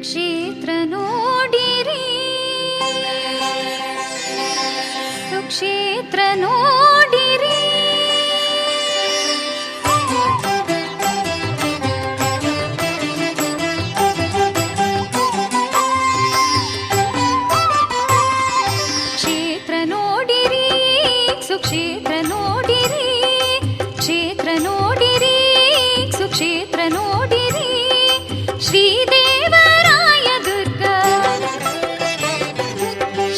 ಕ್ಷೇತ್ರ ನೋಡಿರಿ ಸುಕ್ಷೇತ್ರ ನೋಡಿರಿ ಕ್ಷೇತ್ರ ನೋಡಿರಿ ಸುಕ್ಷೇತ್ರ ನೋಡಿರಿ ಕ್ಷೇತ್ರ ನೋಡಿರಿ ಸುಕ್ಷೇತ್ರ ನೋಡಿರಿ ಶ್ರೀದೇವರಾಯ ದುರ್ಗ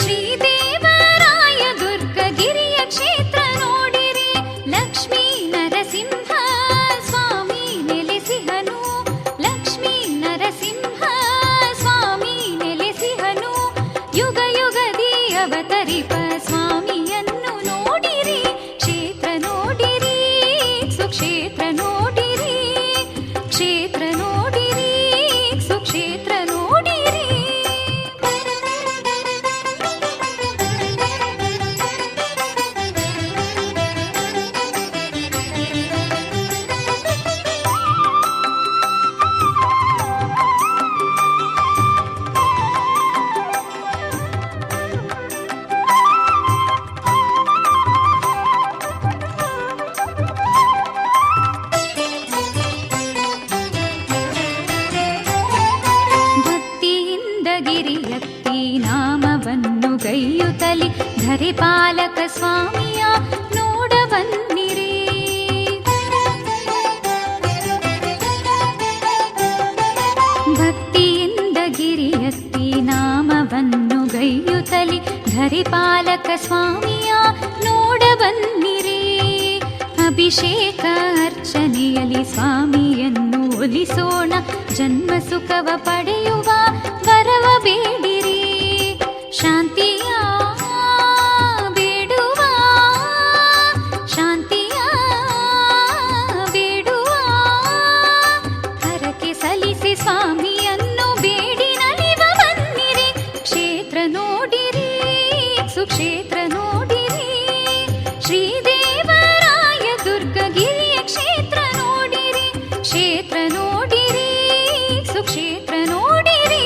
ಶ್ರೀದೇವರಾಯ ದುರ್ಗ ಗಿರಿಯ ಕ್ಷೇತ್ರ ನೋಡಿರಿ ಲಕ್ಷ್ಮೀ ನರಸಿಂಹ ಸ್ವಾಮಿ ನೆಲೆಸಿಹನು ಲಕ್ಷ್ಮೀ ನರಸಿಂಹ ಸ್ವಾಮಿ ನೆಲೆಸಿಹನು ಯುಗ ಯುಗದಿ ಅವತರಿಪ ಸ್ವಾಮಿಯನ್ನು ನೋಡಿರಿ ಕ್ಷೇತ್ರ ನೋಡಿರಿ ಸುಕ್ಷೇತ್ರ ನೋಡಿರಿ ಕ್ಷೇತ್ರ ನೋಡಿರಿ ಸುಕ್ಷೇತ್ರ ನೋಡಿರಿ ಭಕ್ತಿಯಿಂದ ಗಿರಿಯತ್ತಿ ನಾಮವನ್ನು ಗೈಯುತ್ತಲಿ ಧರಿಪಾಲಕ ಸ್ವಾಮಿಯ ನೋಡಬನ್ನಿರಿ ಭಕ್ತಿಯಿಂದ ಗಿರಿಯತ್ತಿ ನಾಮವನ್ನು ಗೈಯುತ್ತಲಿ ಧರಿಪಾಲಕ ಸ್ವಾಮಿಯ ನೋಡಬನ್ನಿರಿ ಅಭಿಷೇಕ ಅರ್ಚನೆಯಲ್ಲಿ ಸ್ವಾಮಿಯನ್ನು ಒಲಿಸೋಣ ಜನ್ಮ ಸುಖವ ಪಡೆಯುವ ವರವ ಬೇಡಿರಿ ಶಾಂತಿಯ ಬೇಡುವ ಶಾಂತಿಯ ಬೇಡುವ ಹರಕೆ ಸಲ್ಲಿಸಿ ಸ್ವಾಮಿಯನ್ನು ಬೇಡಿ ನಲಿವ ಬನ್ನಿರಿ ಕ್ಷೇತ್ರ ನೋಡಿರಿ ಸುಕ್ಷೇತ್ರ ನೋಡಿರಿ ಶ್ರೀದೇವರಾಯ ದುರ್ಗ ಗಿರಿಯ ಕ್ಷೇತ್ರ ನೋಡಿರಿ ಕ್ಷೇತ್ರ ನೋಡಿರಿ ಸುಕ್ಷೇತ್ರ ನೋಡಿರಿ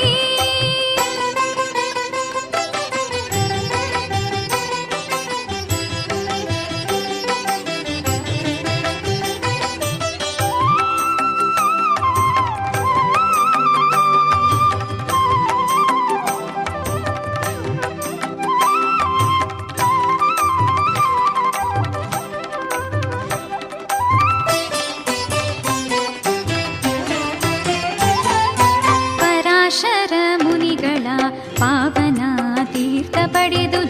ಪರಾಶರ ಮುನಿಗಳ ಪಾವನ ತೀರ್ಥ ಪಡೆದು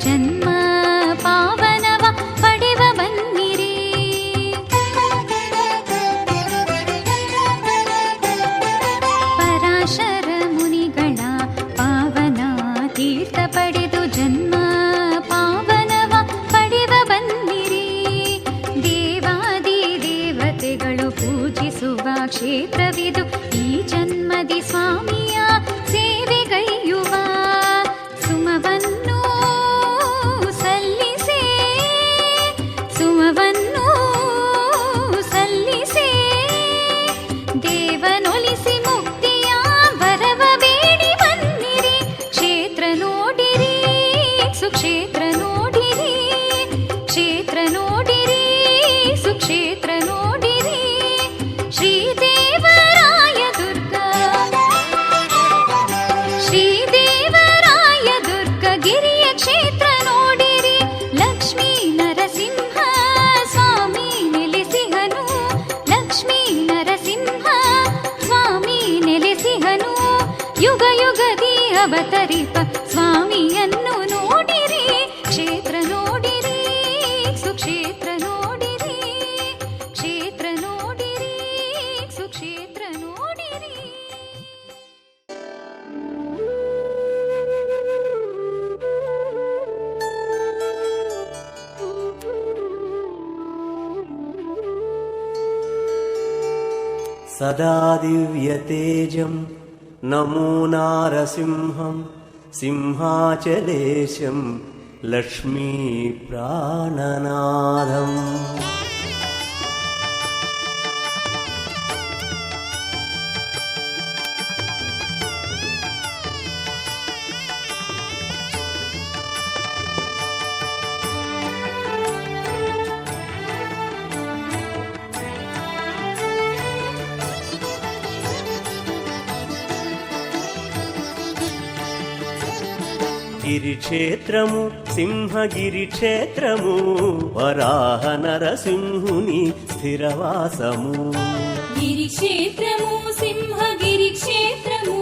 ಗದಿ ಅವತರಿಪ ಸ್ವಾಮಿಯನ್ನು ನೋಡಿರಿ ಕ್ಷೇತ್ರ ನೋಡಿರಿ ಸುಕ್ಷೇತ್ರ ನೋಡಿರಿ ಕ್ಷೇತ್ರ ನೋಡಿರಿ ಸುಕ್ಷೇತ್ರ ನೋಡಿರಿ. సదా దివ్యతేజం నమో నారసింహం సింహాచలేశం లక్ష్మీ ప్రాణనాథం. గిరిక్షేత్రము సింహగిరి క్షేత్రము వరాహ నరసింహుని స్థిరవాసము. గిరిక్షేత్రము సింహగిరి క్షేత్రము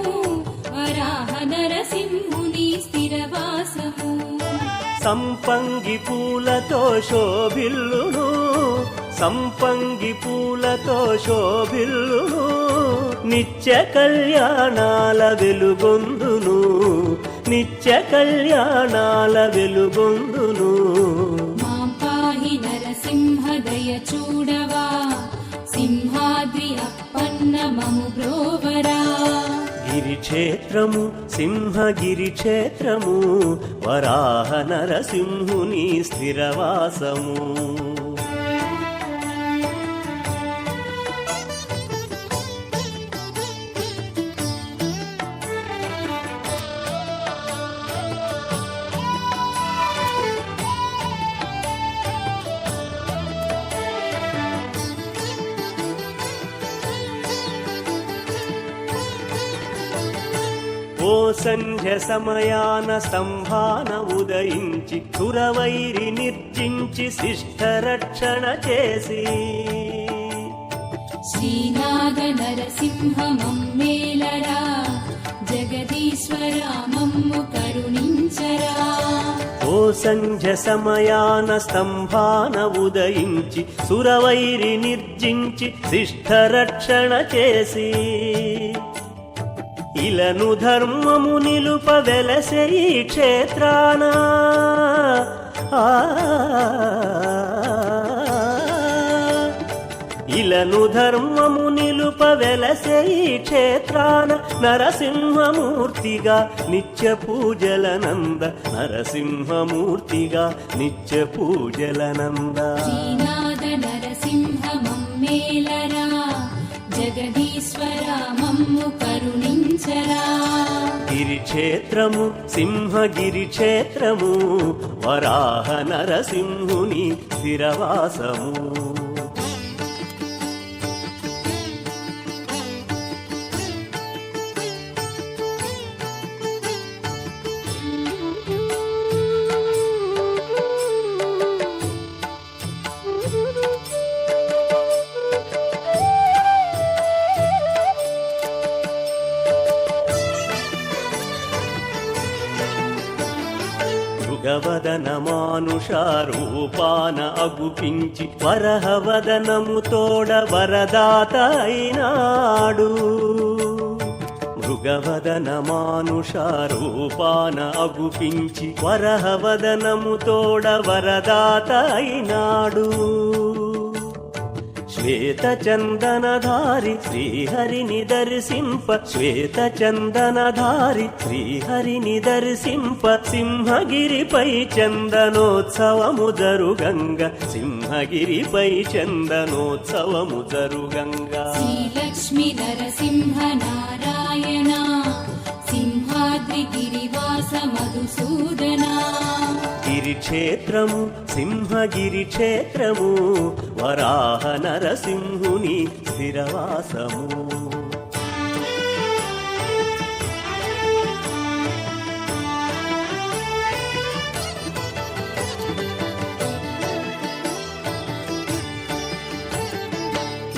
వరాహ నరసింహుని స్థిరవాసము. సంపంగి పూలతో శోభిల్లును సంపంగి పూలతో శోభిల్లును నిత్య కళ్యాణాల వెలుగొందును నిత్య కళ్యాణాల వెలుగొందును. మాం పాహి నరసింహ దయ చూడవా సింహాద్రి అప్పన్న మము బ్రోవరా. గిరిక్షేత్రము సింహగిరి క్షేత్రము వరాహ నరసింహుని స్థిరవాసము. ఓ సంధ్య సమయాన స్తంభాన ఉదయించి సురవైరి నిర్జించి శిష్ట రక్షణ చేసి శ్రీనాథ నరసింహ మమ్మేలరా జగదీశ్వర మమ్ము కరుణించరా. ఓ సంధ్య సమయాన స్తంభాన ఉదయించి సురవైరి నిర్జించి శిష్ట రక్షణ చేసి ఇలను ధర్మము నిలుప వెలసే ఈ క్షేత్రాన ఇలను ధర్మము నిలుప వెలసే ఈ క్షేత్రాన నరసింహమూర్తిగా నిత్య పూజలనంద నరసింహమూర్తిగా నిత్య పూజలనంద. శ్రీనాథ నరసింహ మమ్మేలరా జగదీశ్వర మమ్ము కరుణించరా. గిరిక్షేత్రము సింహగిరి క్షేత్రము వరాహ నరసింహుని స్థిరవాసము. మృగవదన మానుషారూపాన అగుపించి వరహవదనము తోడ వరదాత అయినాడు. మృగవదన మానుషారూపాన అగుపించి వరహవదనము తోడ వరదాత అయినాడు. శ్వేత చందనధారి శ్రీహరిని దర్శింప శ్వేత చందనధారి శ్రీహరిని దర్శింప సింహగిరిపై చందనోత్సవము జరుగంగ సింహగిరిపై చందనోత్సవము జరుగంగ. శ్రీలక్ష్మీ నరసింహ నారాయణ సింహాద్రి గిరివాస మధుసూదన. గిరిక్షేత్రము సింహగిరి క్షేత్రము వరాహ నరసింహుని స్థిరవాసము.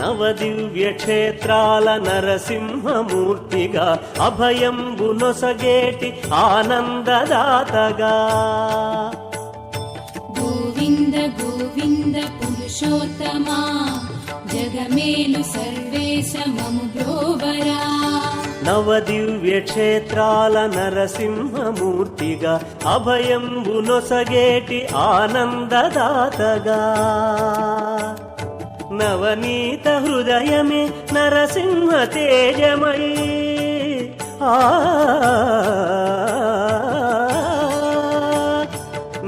నవదివ్య క్షేత్రాల నరసింహమూర్తిగా అభయంబు నొసగేటి ఆనందదాతగా గోవింద గోవింద పురుషోత్తమా జగమేలు సర్వేశ మము బ్రోవరా నవదివ్య క్షేత్రాల నరసింహమూర్తిగా అభయంబు నొసగేటి ఆనందదాతగా నవనీత హృదయమే నరసింహ తేజమై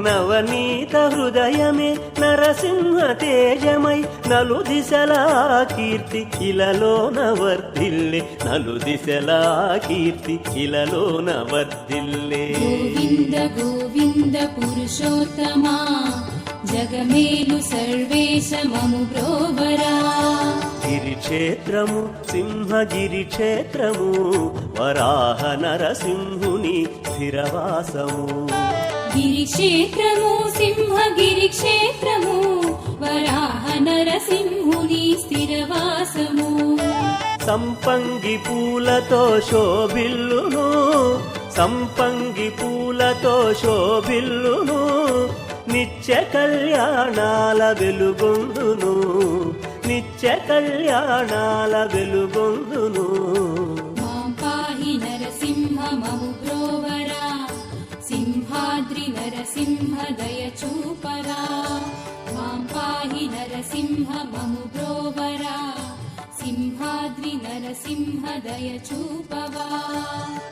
నవనీత హృదయమే నరసింహ తేజమై నలు దిశలా కీర్తి ఇలలోన వర్ధిల్లే నలు దిశలా కీర్తి ఇలలోన వర్ధిల్లే గోవింద గోవింద పురుషోత్తమా జగమేలు సర్వేశ మము బ్రోవరా గిరిక్షేత్రము సింహగిరి క్షేత్రము వరాహ నరసింహుని స్థిరవాసము గిరిక్షేత్రము సింహగిరి క్షేత్రము వరాహ నరసింహుని స్థిరవాసము సంపంగి పూలతో శోభిల్లును సంపంగి పూలతో శోభిల్లును నిత్య కళ్యాణాల వెలుగొందును నిత్య కళ్యాణాల వెలుగొందును మాం పాహి నరసింహ మము బ్రోవరా సింహాద్రి నరసింహ దయ చూపరా మాం పాహి నరసింహ మము బ్రోవరా సింహాద్రి నరసింహ దయ చూపవా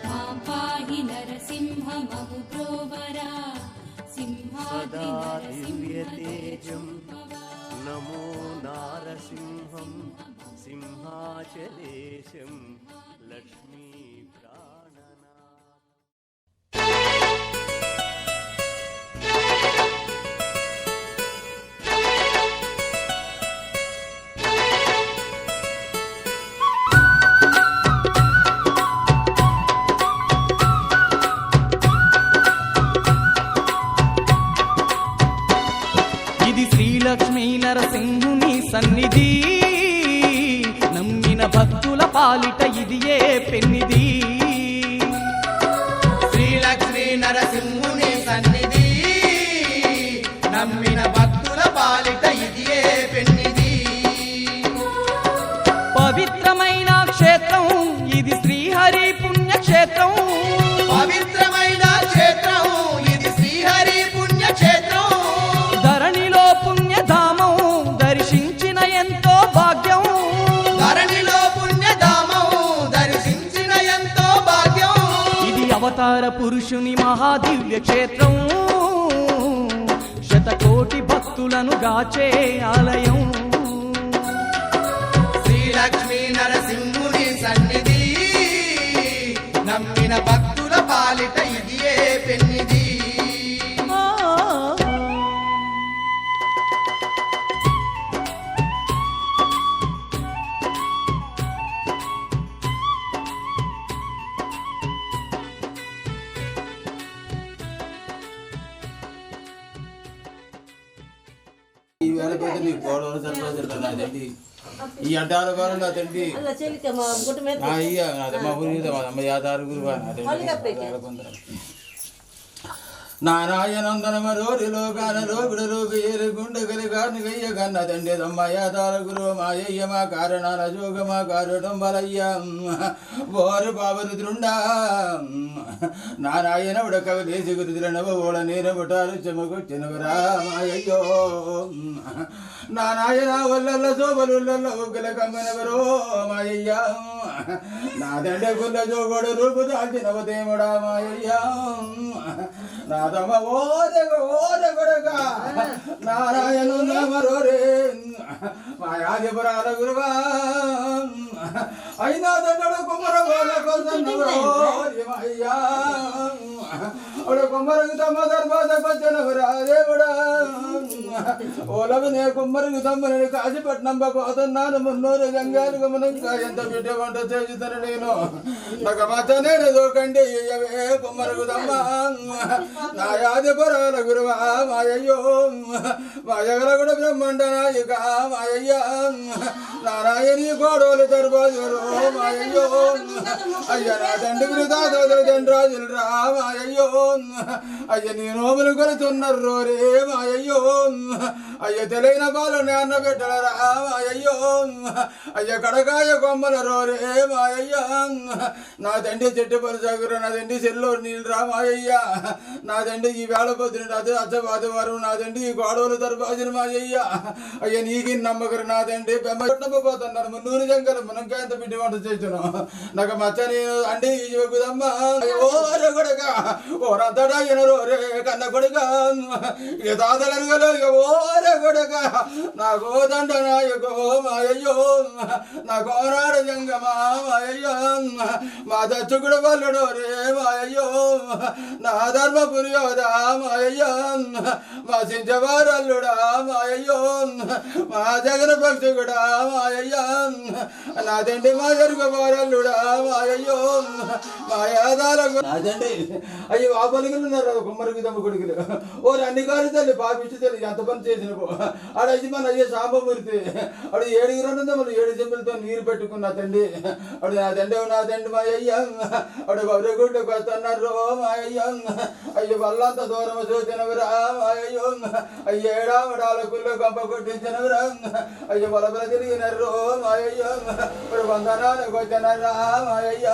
మాం పాహి నరసింహ మము బ్రోవరా సింహాద్రి నరసింహ దయ చూపవా నమో నారసింహం సింహాచలేశం లక్ష్మీ ప్రాణనా లక్ష్మీ నరసింహుని సన్నిధి నమ్మిన భక్తుల పాలిట ఇది ఏ పెన్నిది శ్రీ లక్ష్మీ నరసింహుని సన్నిధి నమ్మిన భక్తుల పాలిట ఇది ఏ పెన్నిది పవిత్రమైన క్షేత్రం ఇది శ్రీహరి పుణ్యక్షేత్రం పవిత్రమైన క్షేత్రం ఇది శ్రీహరి పుణ్యక్షేత్రం ధరణిలో పుణ్యధామం దర్శించిన ఎంతో భాగ్యం ధరణిలో పుణ్యధామం దర్శించిన ఎంతో భాగ్యం ఇది అవతార పురుషుని మహాదివ్య క్షేత్రం శతకోటి భక్తులను గాచే ఆలయం శ్రీ లక్ష్మీ నరసింహుని సన్నిధి నమ్మిన భక్తుల పాలిట ఇది ఏ పెన్నిది ఈ వేళ పెద్ద నీ గోడవలు సరిపోతుంది అదేంటి ఈ అడ్డాల గోడలు అదేంటి అయ్యా అదమ్మ ఊరి అమ్మ యాదారు గురువా నారాయణందనమరోరి లోకానలో విడలోకి ఏరుగుండ కలిగాని గయ్య కన్న తండ్రి దమ్మ యాదార గురువ మాయయ్య మా కారణాల జోగ మా కారణం బలయ్య ఓరు బాబరుద్రుండా నారాయణ ఉడకవ దేశ గురుద్రనవ ఓడ నీర బుటారు చెమకొచ్చినవరా మాయయ్యో నారాయణ వల్ల శోభలుల్లో ఉగ్గుల కమ్మనవరో మాయయ్య నా దండ గుల్ల జోగోడు రూపు దాల్చినవదేముడా మాయయ్య నాదమ ఓరగొడక నారాయణ నామరోరే మాయాదిపురాల గురువా అయినా దండడు కుమ్మర అయ్యా కొమ్మరకు తమ దర్బాద పచ్చనవరా దేవుడా ఓలవి నే కుమ్మరికి తమ్మని కాశీపట్నం పోతున్నాను మున్నూరు గంగాలు గమనం ఎంత బిడ్డ వంట చేస్తాను నేను నాకు మచ్చనే దోకండి కుమ్మరకు తమ్మ నా యాది పొరల గురువా మాయయ్యో మాయగల కూడా బ్రహ్మండ నాయక మాయయ్య నారాయణి కోడోలు దర్బాజులు మాయయ్యో అయ్య నా తండ్రి తండ్రాజులు రా మాయయ్యో అయ్య నీ నోములు కొలుతున్నారు రే మాయయ్యో అయ్య తెలియన బాలు నాన్న బిడ్డలరా మాయయ్యో అయ్య కడకాయ కొమ్మల రోరే మాయయ్య నా తండ్రి చెట్టు పరిసాగురు నా తండ్రి చెల్లో నీళ్ళు రా మాయయ్య నా తండ్రి ఈ వేళ పొద్దున అచ్చబాదవారు నా తండ్రి ఈ గోడవలు దర్బాజులు మాయయ్య అయ్య నీకు నమ్మకరు నా తండ్రి బెమ్మపోతున్నారు మున్నూరు జంగలు మునక్కాయంత పిండి వంట చేస్తున్నాం నాకు మచ్చ నేను అంటే ఈ యువకుదమ్మ ఓరే కొడుక ఓరంతటా ఎనరోరే కన్న కొడుక ఇక తాతలరుగలో ఇక ఓరే కొడుక నా గోదండ నాయకో మాయయ్యో నా కోనాడ జంగమా మాయయ్యో మా దచ్చుకుడు వల్లుడు రే మాయయ్యో నా ధర్మపురి యోధా మాయయ్యో మా సించవారల్లుడా మాయయ్యో మా జగన భక్తుడా మాయయ్యో నా తండ్రి మా జరుగు వారల్లుడా మాయయ్యో మా యాదాలకు నా తండ్రి అయ్యో ఆ పలుకులు ఉన్నారు కుమ్మరికి తమ్మ కొడుకులు ఓ అన్ని కారు తల్లి పాపించి తల్లి ఎంత పని చేసిన ఆడ ఇది మన అయ్యే సాంబమూర్తి అడు 7 రెండు మనం 7 చెంబులతో నీరు పెట్టుకున్నా తండ్రి అడు నా తండ్రి మా అయ్య అడు గౌరగుడ్డకు వస్తున్నారు మా అయ్య అయ్యో వల్లంత దూరం చూసినవరా మా అయ్యో అయ్య ఏడామడాల కుళ్ళు గంప కొట్టించినవరా అయ్యో బలబల తిరిగినారు మా అయ్య ఒక వందనాలకు వచ్చినారా మా అయ్య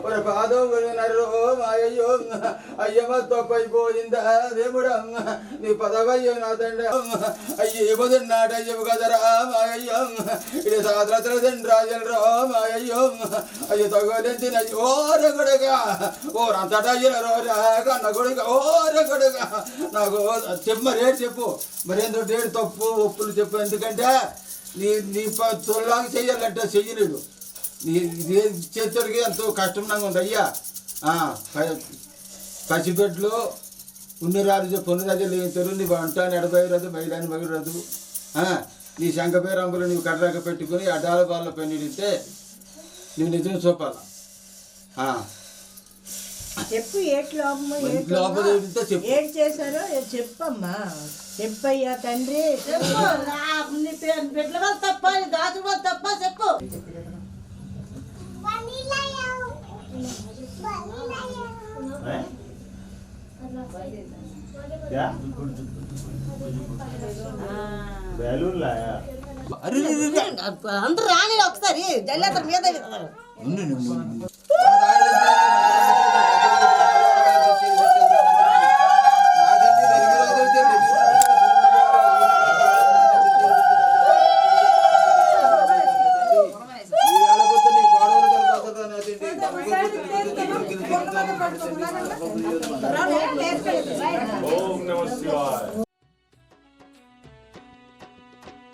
ఒక పాదం కొడినారు మా అయ్యో అయ్యమ్మ తప్పైపోయిందా దేవుడా నీ పదవయ్య నా తండ్రి అయ్యే బదున్నాడు అయ్యవు కదరా మా అయ్య ఇది సాద్రతల తండ్రి రాజులు రా మా అయ్యో అయ్యో తగోలెంచిన ఓరే కొడుక ఓరంతటా రోరా కన్న కొడుక ఓరే కొడుక నాకు చెప్పు మరేడు చెప్పు మరేందో డేడు తప్పు ఒప్పులు చెప్పు ఎందుకంటే నీ తొలిలాగా చెయ్యాలంటే చెయ్యలేడు నీ చేతుడికి ఎంతో కష్టంగా ఉంది అయ్యా పసిపెట్లు ఉన్నరాజు పొన్నురాజులు వేస్తారు నీ వంట ఎడబోయరాదు బయలాని మగిరాదు నీ శంఖపేరంపులు నువ్వు కర్రాక పెట్టుకుని అడ్డాల వాళ్ళ పెన్నిడితే నువ్వు నిజం చూపాల చెప్పు లోపల ఏం చేశారో చెప్పమ్మా చెప్పయ్యా తండ్రి బిడ్డల వాళ్ళు తప్ప దాచు వాళ్ళు తప్ప చెప్పు क्या बैलून लाया అందరూ రాని ఒకసారి జల్లేతర మీద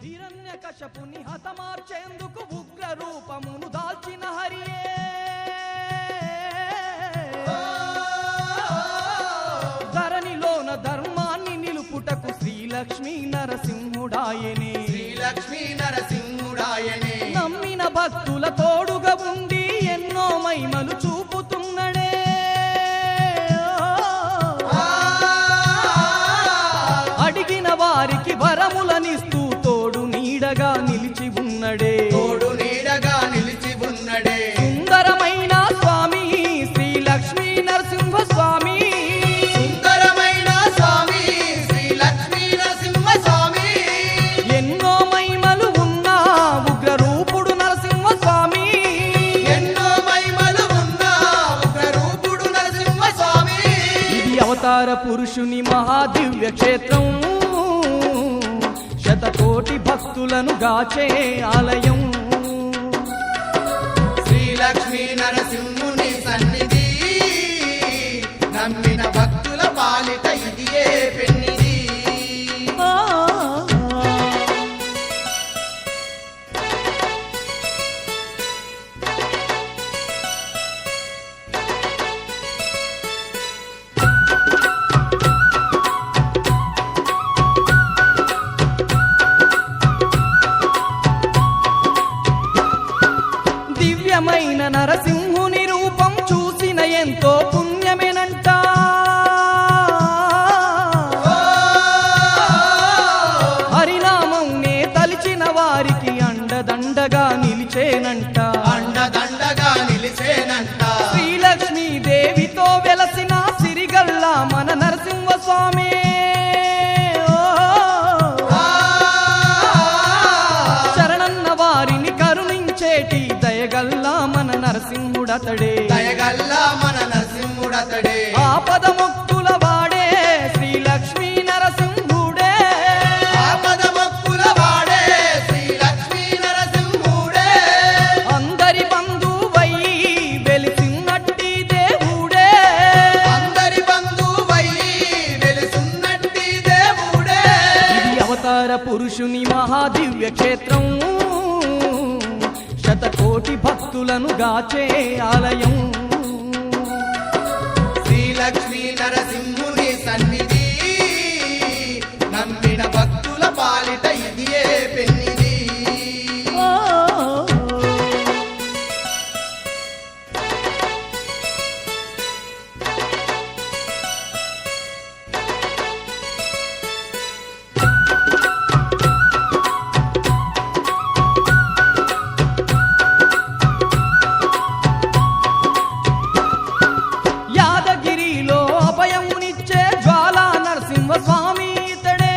హిరణ్యకశపుని హతమార్చేందుకు ఉగ్ర రూపమును దాల్చిన హరియే ధరణిలోన ధర్మాన్ని నిలుపుటకు శ్రీలక్ష్మీ నరసింహుడాయనే నమ్మిన భక్తుల తోడుగా ఉండి ఎన్నో మహిమలు చూపుతున్నడే అడిగిన వారికి వరములనిస్తూ తోడు నీడగా నిలిచి ఉన్నడే సుందరమైన స్వామి శ్రీ లక్ష్మీ నరసింహ స్వామి ఎన్నో మహిమలు ఉన్న ఉగ్ర రూపుడు నరసింహ స్వామి ఇది అవతార పురుషుని మహాదివ్య క్షేత్రం శతకోటి భక్తులను గాచే ఆలయం శ్రీలక్ష్మీ నరసింహుని సన్నిధి నమ్మిన భక్తుల పాలిట ఇదియే పెన్నిది నరసింహుడతడే దయగల్ల మన నరసింహుడతడే ఆపద మొక్కుల వాడే శ్రీ లక్ష్మీ నరసింహుడే ఆపద మొక్కుల వాడే శ్రీ లక్ష్మీ నరసింహుడే అందరి బంధువై వెలిసినట్టి దేవుడే అందరి బంధువై వెలుసున్నట్టి దేవుడే ఇది అవతార పురుషుని మహాదివ్య క్షేత్రం శతకోటి భక్తులను గాచే ఆలయం శ్రీ లక్ష్మీ నరసింహుని సన్నిధి నమ్మిన భక్తుల పాలిట ఇదియే పెన్నిది యాదగిరిలో అభయమునిచ్చే జ్వాలా నరసింహ స్వామి ఇతడే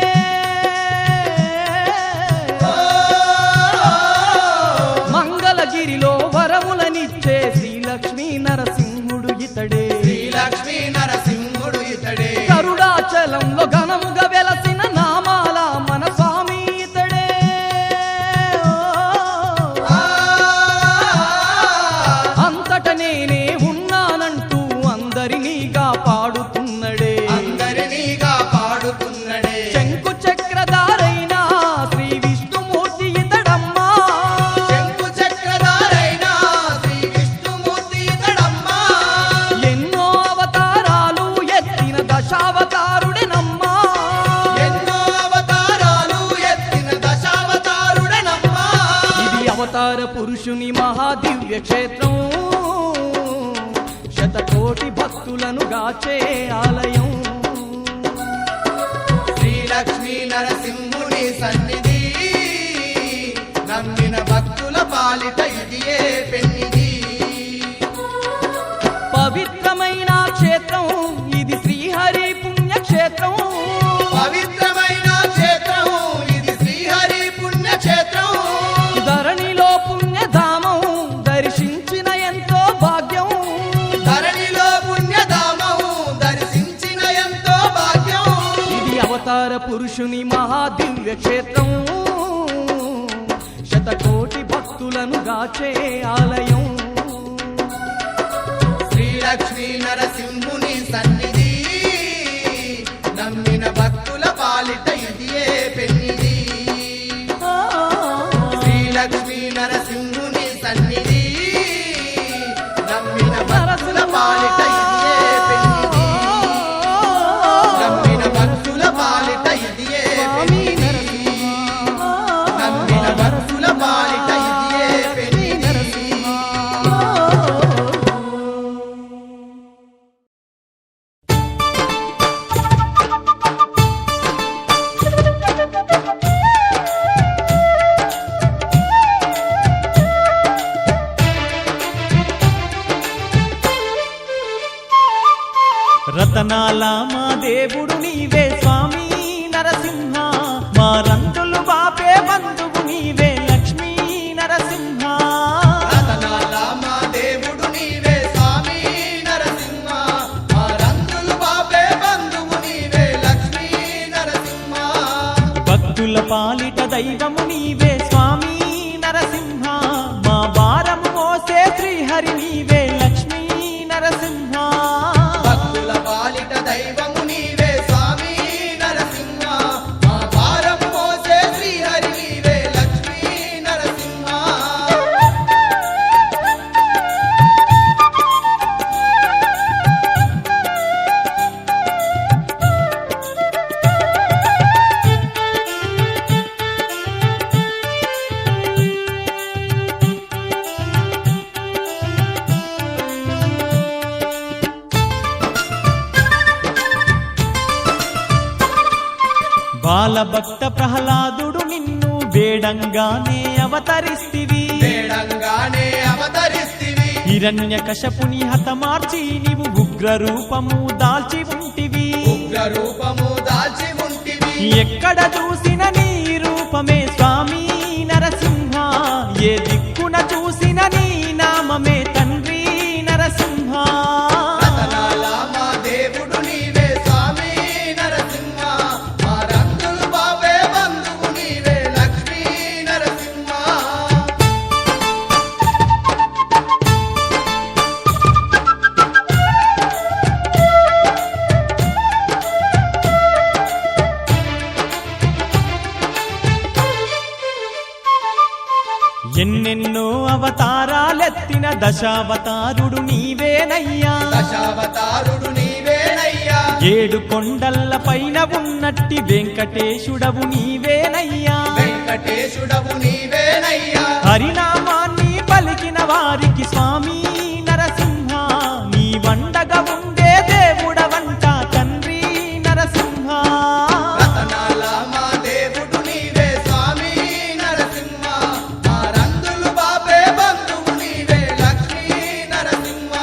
మంగళగిరిలో వరములనిచ్చే శ్రీ లక్ష్మీ నరసింహుడు ఇతడే శ్రీ లక్ష్మీ నరసింహుడు ఇతడే గరుడాచలంలో ఘనముగా వెలసిన నామాల మన స్వామి ఇతడే అంతట నేనే ఉన్నానంటూ అందరినీ కాపాడుతున్నడే అందరినీగా పాడుతున్నడే శంకు చక్రధారైన శ్రీ విష్ణుమూర్తి ఇతడమ్మా శంకు చక్రధారైన శ్రీ విష్ణుమూర్తి ఇతడమ్మా ఎన్నో అవతారాలు ఎత్తిన దశావతారుడెనమ్మా ఎన్నో అవతారాలు ఎత్తిన దశావతారుడనమ్మా ఇది అవతార పురుషుని మహాదివ్య క్షేత్రం శతకోటి భక్తులను గాచే ఆలయం శ్రీ లక్ష్మీ నరసింహుని సన్నిధి నమ్మిన భక్తుల పాలిట ఇదియే పెన్నిది పవిత్రమైన క్షేత్రం ఇది శ్రీహరి పుణ్యక్షేత్రం పవిత్రమైన క్షేత్రం ఇది శ్రీహరి పుణ్యక్షేత్రం ధరణిలో పుణ్యధామం దర్శించిన ఎంతో భాగ్యం ధరణిలో పుణ్యధామం దర్శించిన ఎంతో భాగ్యం ఇది అవతార పురుషుని మహాదివ్య క్షేత్రం శతకోటి భక్తులను గాచే ఆలయం శ్రీ లక్ష్మీ నరసింహుని సన్నిధి నమ్మిన భక్తుల పాలిట ఇదియే పెన్నిది శ్రీ లక్ష్మీ నరసింహుని సన్నిధి నమ్మిన భక్తుల పాలిట ఇదియే పెన్నిది నమ్మిన భక్తుల పాలిట ఇదియే పెన్నిది నమ్మిన భక్తుల పాలిట ఇదియే పెన్నిది రతనాల మా దేవుడు నీవే స్వామి నరసింహ మా రంగులు బాపే బంధువు నీవే లక్ష్మీ నరసింహ రతనాల మా దేవుడు నీవే స్వామి నరసింహ మా రంగులు బాపే బంధువు నీవే లక్ష్మీ నరసింహ భక్తుల పాలిట దైవము నీవే స్వామి నరసింహ మా భారము మోసే శ్రీహరి నీవే లక్ష్మీ నరసింహ భక్తుల పాలిట దైవము నీవే స్వామి నరసింహ మా భారం మోసే శ్రీహరి నీవే లక్ష్మీ నరసింహ బాలభక్త ప్రహ్లాదుడు నిన్ను వేడంగానే అవతరిస్తివి వేడంగానే అవతరిస్తివి హిరణ్య కశపుని హతమార్చి నీవు ఉగ్ర రూపము దాల్చి ఉంటివి ఉగ్ర రూపము దాల్చి ఉంటివి ఎక్కడ చూసిన నీ రూపమే స్వామి నరసింహ ఏ దిక్కున చూసిన నీ నామమే తండ్రి దశావతారుడు నీవేనయ్యా దశావతారుడు నీవేనయ్యా 7 కొండల పైన ఉన్నట్టి వెంకటేశుడవు నీవేనయ్యా వెంకటేశుడవు నీవేనయ్యా హరినామాన్ని పలికిన వారికి స్వామి నరసింహ నీ వండగా ఉండే దేవుడవంట తండ్రి నరసింహ రతనాల మా దేవుడు నీవే స్వామి నరసింహ మా రందులు బాపే బంధువు నీవే లక్ష్మీ నరసింహ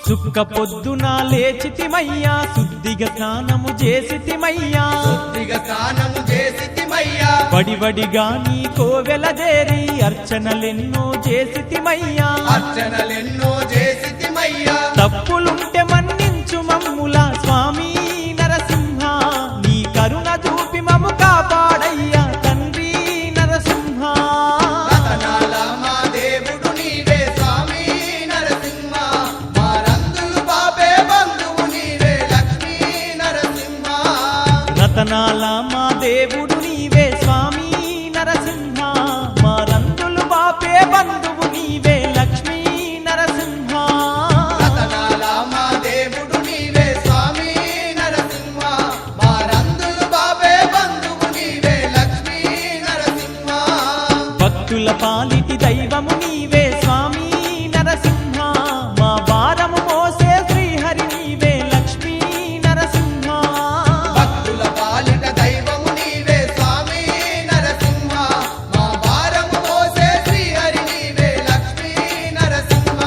చుక్క పొద్దున లేచితిమయ్యా శుద్ధిగా స్నానము చేసితిమయ్యా శుద్ధిగా స్నానము చేసితిమయ్యా వడివడిగా నీ కోవెల చేరి అర్చనలెన్నో చేసితిమయ్యా అర్చనలెన్నో చేసితిమయ్యా తప్పులుంటే మన్నించు మమ్ముల స్వామి నరసింహ నీ కరుణ చూపి మము కాపాడయ్యా తండ్రి నరసింహ రతనాల మా దేవుడు నీవే స్వామి నరసింహ మా రందులు బాపే బంధువు నీవే లక్ష్మీ నరసింహ రతనాల మా దేవుడు నీవే స్వామి నరసింహ మా రందులు బాపే బంధువు నీవే లక్ష్మీ నరసింహ రతనాల మా దేవుడు నీవే స్వామి నరసింహ మా రందులు బాపే బంధువు నీవే లక్ష్మీ నరసింహ భక్తుల పాలిటి దైవము నీవే స్వామి నరసింహ మా భారము మోసే శ్రీహరి నీవే లక్ష్మీ నరసింహ భక్తుల పాలిట దైవము నీవే స్వామి నరసింహ మా భారము మోసే శ్రీహరి నీవే లక్ష్మీ నరసింహ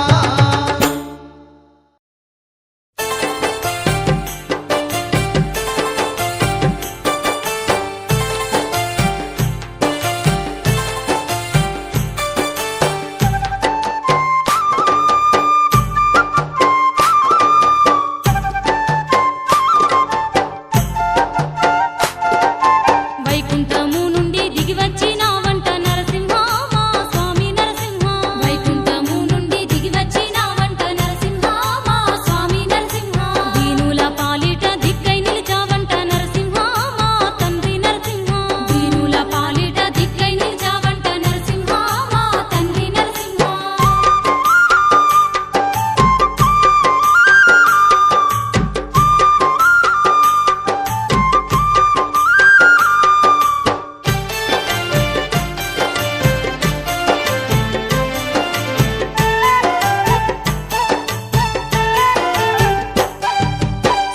వైకుంఠము నుండి దిగి వచ్చినావంట నరసింహ మా స్వామి నరసింహ వైకుంఠము నుండి దిగి వచ్చినావంట నరసింహ మా స్వామి నరసింహ దీనుల పాలిట దిక్కై నిలిచావంట నరసింహ మా తండ్రి నరసింహ దీనుల పాలిట దిక్కై నిలిచావంట నరసింహ మా తండ్రి నరసింహ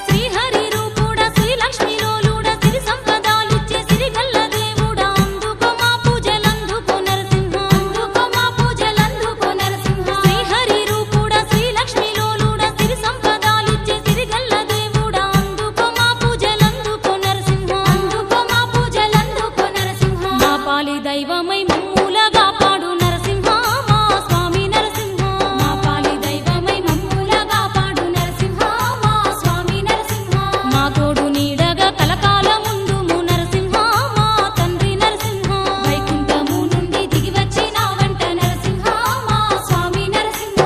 శ్రీహరి రూపుడా శ్రీలక్ష్మి లోలుడా సిరి సంపదాలిచ్చే సిరిగల్ల దేవుడా అందుకో మా పూజలందుకో నరసింహ అందుకో మా పూజలందుకో నరసింహ శ్రీహరి రూపుడా శ్రీలక్ష్మి లోలుడా సిరి సంపదాలిచ్చే సిరిగల్ల దేవుడా అందుకో మా పూజలందుకో నరసింహ అందుకో మా పూజలందుకో నరసింహ మా పాలి దైవమై మమ్ములగా పాడు నరసింహ మా స్వామి నరసింహ మా పాలి దైవమై మమ్ములగా పాడు నరసింహ మా స్వామి నరసింహ మా తోడు నీడగా కలకాల ముందుము నరసింహ మా తండ్రి నరసింహ వైకుంఠము నుండి దిగి వచ్చినావంట నరసింహ మా స్వామి నరసింహ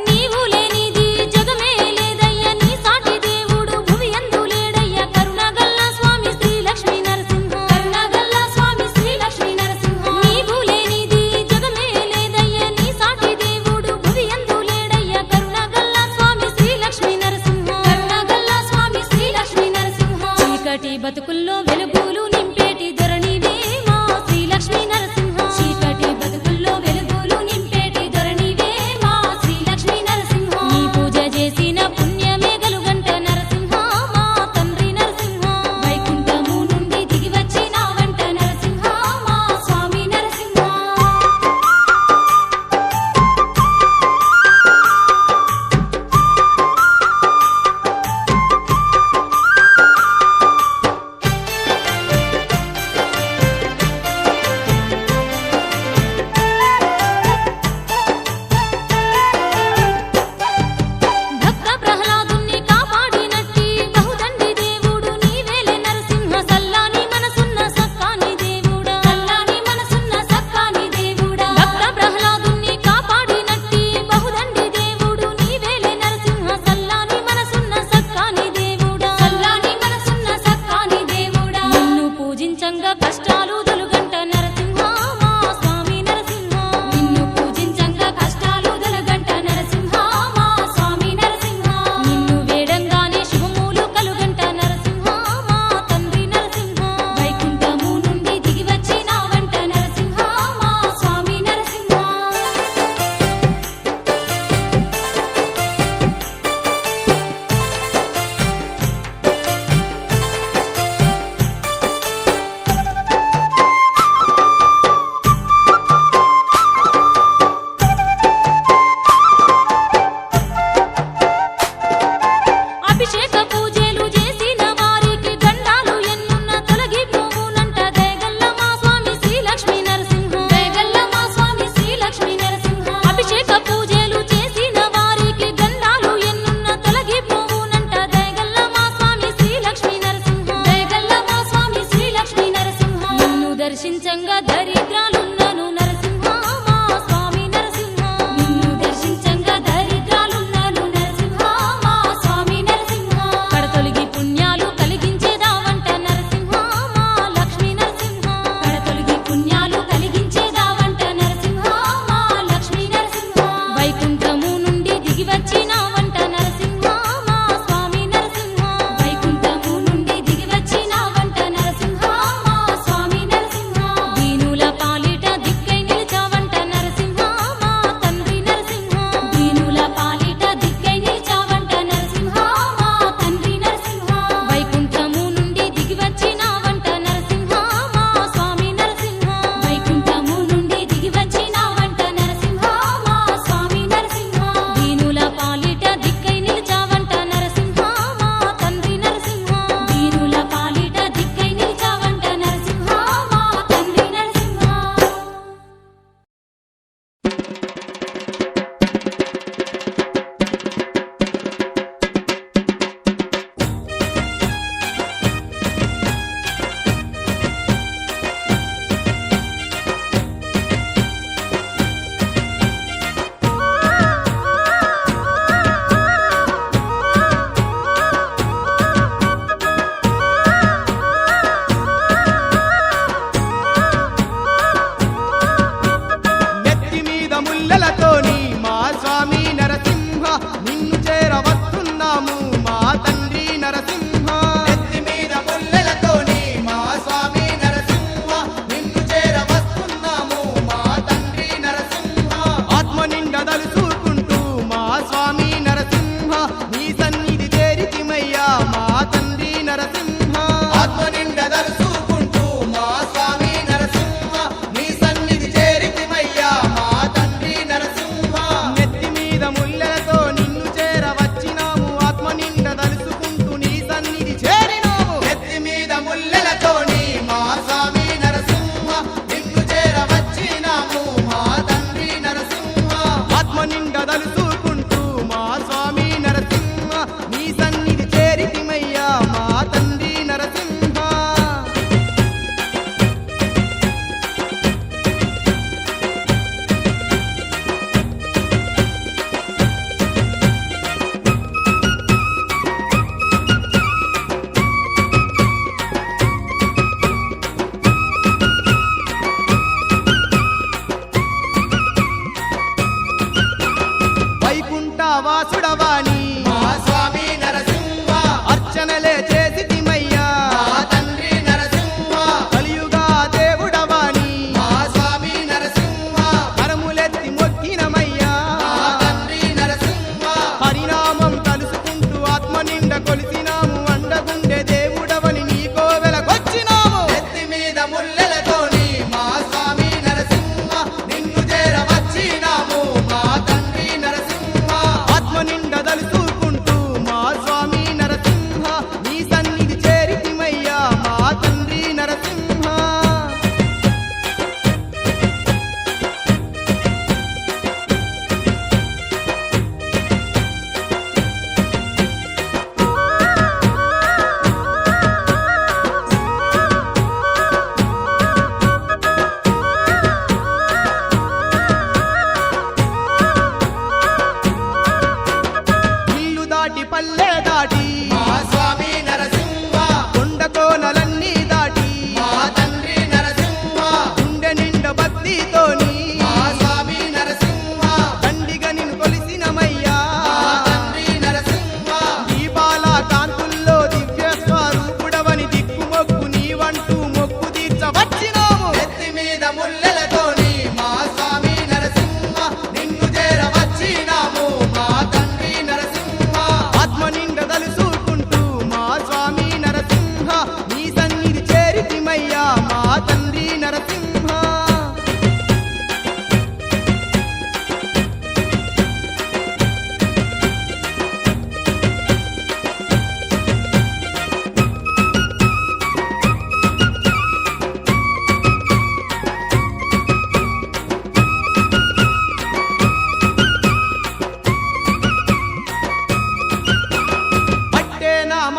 నీవు లేనిది జగమే లేదయ్య నీ సాటి దేవుడు భువి యందు లేడయ్య కరుణగల్ల స్వామి శ్రీ లక్ష్మీ నరసింహ కరుణగల్ల స్వామి శ్రీ లక్ష్మీ నరసింహ నీవు లేనిది జగమే లేదయ్య నీ సాటి దేవుడు భువి యందు లేడయ్య కరుణగల్ల స్వామి శ్రీ లక్ష్మీ నరసింహ కరుణగల్ల స్వామి శ్రీ లక్ష్మీ నరసింహ చీకటి బతుకుల్లో వెలుగులు నింపేటి ధరణివే మా శ్రీ లక్ష్మీ నరసింహ చీకటి బతుకుల్లో వెలుగులు నింపేటి ధరణివే మా శ్రీ లక్ష్మీ నరసింహ నీ పూజ చేసిన పుణ్యమే గలుగంట నరసింహ మా తండ్రి నరసింహ వైకుంఠము నుండి దిగి వచ్చినావంట నరసింహ మా స్వామి నరసింహ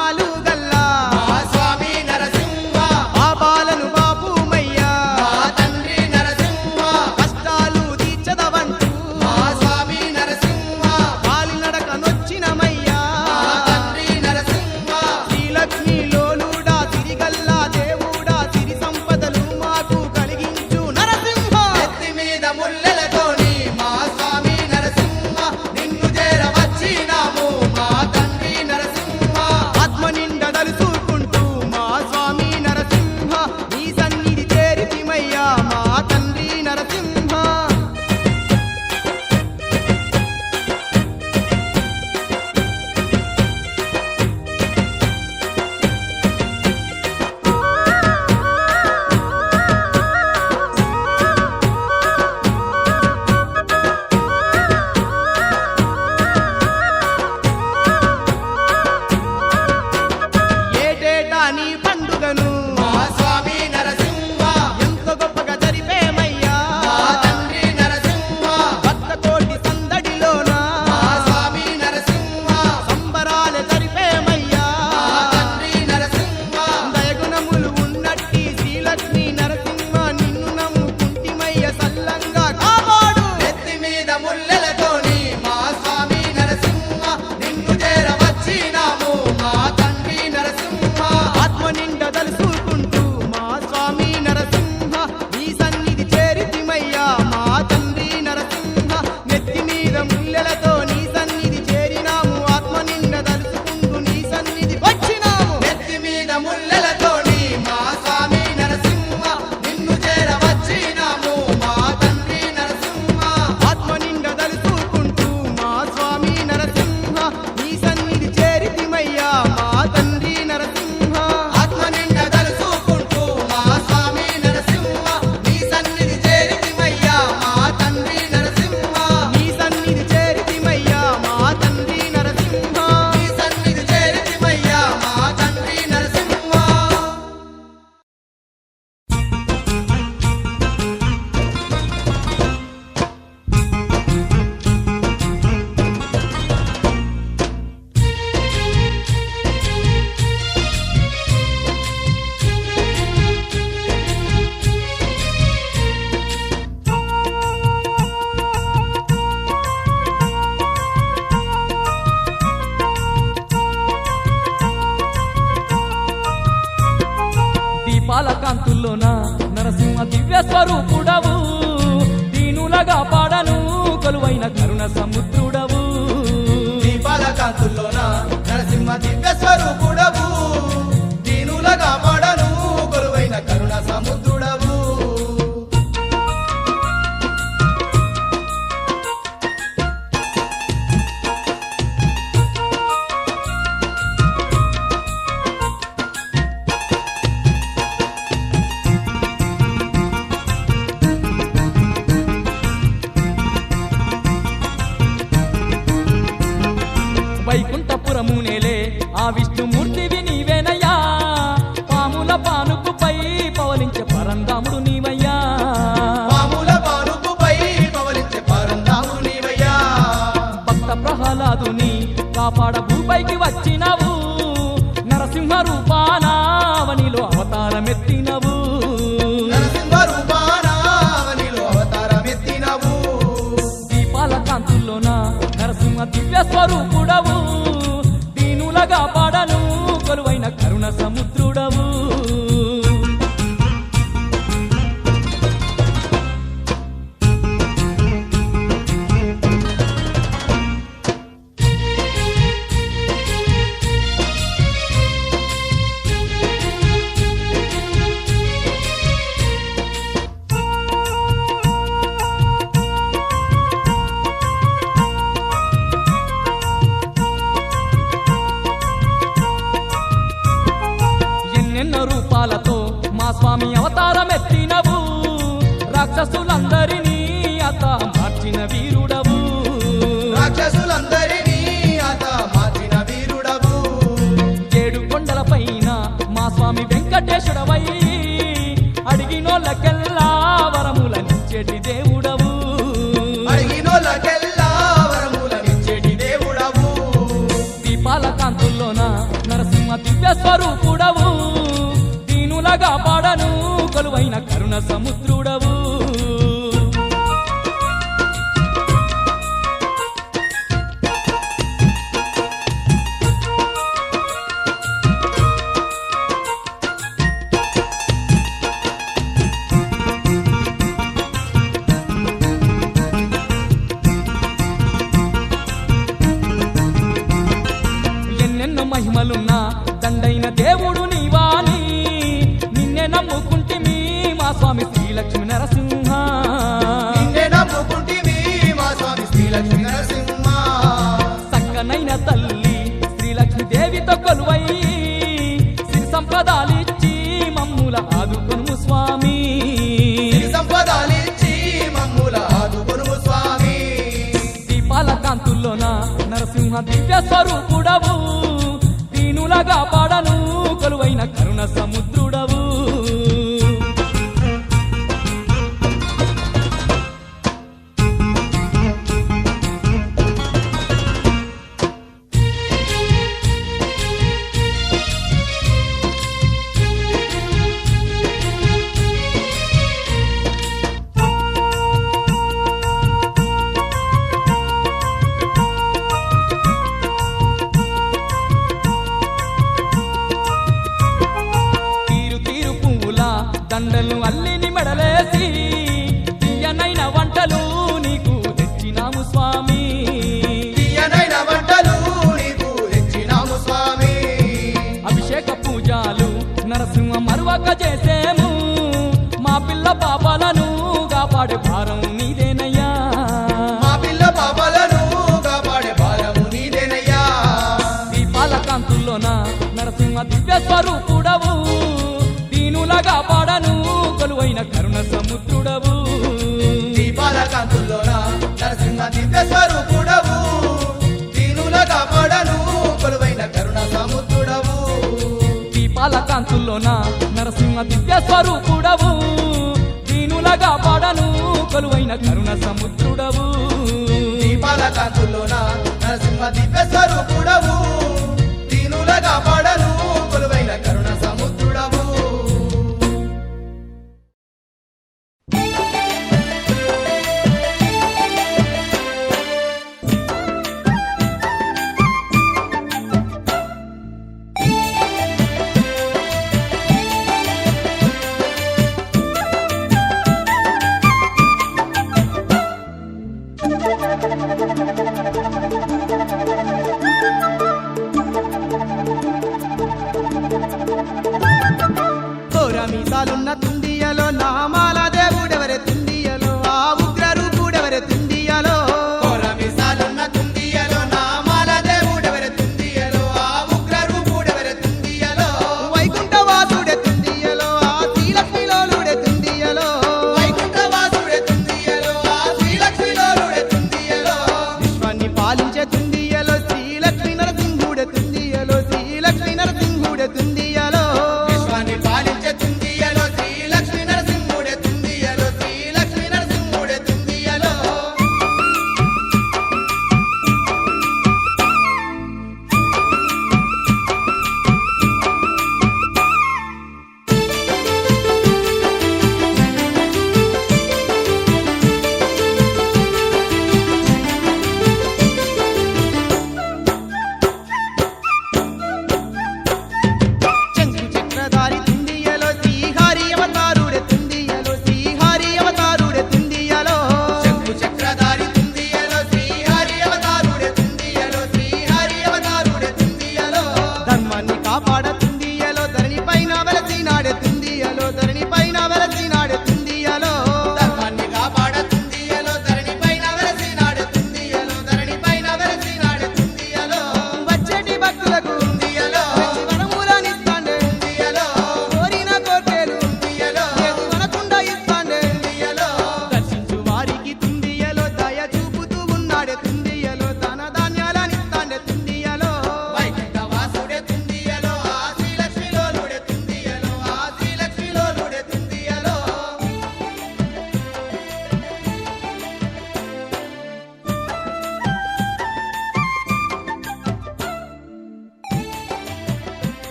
నామాలు గల్లా మా స్వామి నరసింహ పాపాలను బాపుమయ్యా మా తండ్రి నరసింహ కష్టాలు తీర్చదవంటూ మా స్వామి నరసింహ కాలినడక నొచ్చినమయ్యా మా తండ్రి నరసింహ శ్రీలక్ష్మి లోలుడా సిరిగల్లా దేవుడా సిరి సంపదలు మాకు కలిగించు నరసింహ ఎత్తి మీద ముల్లెలతోని మా స్వామి నరసింహ నిన్ను చేర వచ్చినాము మా తండ్రి నరసింహ ఆత్మ నిండ దలుచుకుంటూ మా స్వామి నరసింహ నీ సన్నిధి చేరితిమయ్యా మా తండ్రి నరసింహ ఏటేటా నీ పండుగను మా స్వామి నరసింహ ఎంత గొప్పగా జరిపేమయ్యా మా తండ్రి నరసింహ భక్త కోటి సందడిలోన మా స్వామి నరసింహ సంబరాల జరిపేమయ్యా మా తండ్రి నరసింహ దయగుణములు ఉన్నట్టి శ్రీలక్ష్మి నరసింహ నిన్ను నమ్ముకుంటిమయ్య సల్లంగా కాపాడు ఎత్తి మీద ముల్లెలతోని మా స్వామి నరసింహ నిన్ను చేర వచ్చినాము మా తండ్రి నరసింహ ఆత్మ నిండ దలుచుకుంటూ మా స్వామి నరసింహ నీ సన్నిధి చేరితిమయ్యా మా తండ్రి నరసింహ నెత్తి మీద ముల్లెలతో నీ సన్నిధి చేరినాము ఆత్మ నిండ దలుచుకుంటూ నీ సన్నిధి వచ్చినాము నెత్తి మీద ముల్లెలతోని మా స్వామి నరసింహ నిన్ను చేర వచ్చినాము మా తండ్రి నరసింహ ఆత్మ నిండ దలుచుకుంటూ మా స్వామి నరసింహ నీ సన్నిధి చేరితిమయ్యా మా తండ్రి నరసింహ ఆత్మ నిండా తలుచుకుంటూ మా స్వామి నరసింహ నీ సన్నిధి చేరితిమయ్యా మా తండ్రి నరసింహ నీ సన్నిధి చేరితిమయ్యా మా తండ్రి నరసింహ నీ సన్నిధి చేరితిమయ్యా మా తండ్రి నరసింహ దీపాల కాంతుల్లోన నరసింహ దివ్య స్వరూపుడవు దీనులగా పాడను కొలువైన కరుణ సముద్రుడవు దీపాల కాంతుల్లోన నరసింహ దివ్య స్వరూపుడవు దీనులగా పడను కొలువైన కరుణ సముద్రుడవు వైకుంఠపురము నేలే ఆ విష్ణుమూర్తివి నీవేనయ్యా పాముల పానుకుపై పవలించే పరంధాముడు నీవయ్యా పాముల పానుకుపై పవలించే పరంధాముడు నీవయ్యా భక్త ప్రహ్లాదుని కాపాడ భూపైకి వచ్చినవు నరసింహ రూపానావనిలో అవతారమెత్తినవు నరసింహ రూపానావనిలో అవతారమెత్తినవు దీపాల కాంతుల్లోన నరసింహ దివ్య స్వరూపుడవు దీనులగా పాడను కొలువైన కరుణ సముద్రుడవు ఎన్నెన్నో రూపాలతో మా స్వామి అవతారమెత్తినవు రాక్షసులందరినీ అత మార్చిన వీరుడవు రాక్షసులందరినీ అత మార్చిన వీరుడవు 7 కొండల పైన మా స్వామి వెంకటేశ్వరవై అడిగినోళ్ళకెల్లా వరములనిచ్చేటి దేవుడవు అడిగినోళ్ళకెల్లా వరములనిచ్చేటి దేవుడవు దీపాల కాంతుల్లోన నరసింహ స్వరూపుడవు దీనులగా పాడను కొలువైన కరుణ సముద్రుడవు ఎన్నెన్నో మహిమలున్నా దండైన దేవుడు నీవాని నిన్నే నమ్ముకుంటిమి మా స్వామి శ్రీలక్ష్మి నరసింహ నిన్నే నమ్ముకుంటిమి మా స్వామి శ్రీలక్ష్మీ నరసింహ చక్కనైన తల్లి శ్రీలక్ష్మి దేవితో కొలువై శ్రీ సంపదాలిచ్చి మమ్ముల ఆదుకొను స్వామి సిరి సంపదాలిచ్చి మమ్ముల ఆదుకొనుము స్వామి దీపాల కాంతుల్లోన నరసింహ దివ్య స్వరూపుడవు దీనులగా పాడను కొలువైన కరుణ సముద్రుడవు తీరు తీరు పువ్వుల దండలు అల్లిని మెడలేసి తీయనైన వంటలు నీకు తెచ్చినాము స్వామి తీయనైన వంటలు నీకు తెచ్చినాము స్వామి అభిషేక పూజలు నరసింహ మరువక చేసేము మా పిల్ల పాపాలను కాపాడే భారం నీదేనయ్యా మా పిల్ల పాపలను కాపాడే భారము నీదేనయ్యా దీపాల కాంతుల్లోన నరసింహ దివ్య స్వరూపుడవు దీనులగా పాడను కొలువైన కరుణ సముద్రుడవు దీపాల కాంతుల్లోన నరసింహ దివ్య స్వరూపుడవు దీనుల కాపాడను కొలువైన కరుణ సముద్రుడవు దీపాల కాంతుల్లోన నరసింహ దివ్య స్వరూపుడవు దీనులగా పాడను కొలువైన కరుణ సముద్రుడవు దీపాల కాంతుల్లోన నరసింహ దివ్య స్వరూపుడవు దీనుల కాపాడను కొలువైన కరుణ సముద్రుడవు మీసాలున్న తుండియలో నామాల దేవుడెవరే తుండియలో ఆ ఉగ్ర రూపుడెవరే తుండియలో కోరమిసాలున్న తుండియలో నామాల దేవుడెవరే తుండియలో ఆ ఉగ్ర రూపుడెవరే తుండియలో వైకుంఠవాసుడే తుండియలో ఆ శ్రీలక్ష్మిలోలుడే తుండియలో వైకుంఠవాసుడే తుండియలో ఆ శ్రీలక్ష్మిలోలుడే తుండియలో విశ్వాన్ని పాలించే తుండియలో శ్రీలక్ష్మి నరసింహుడే తుండియలో శ్రీలక్ష్మి నరసింహుడే తుండియలో విశ్వాన్ని పాలించే తుండియలో శ్రీలక్ష్మి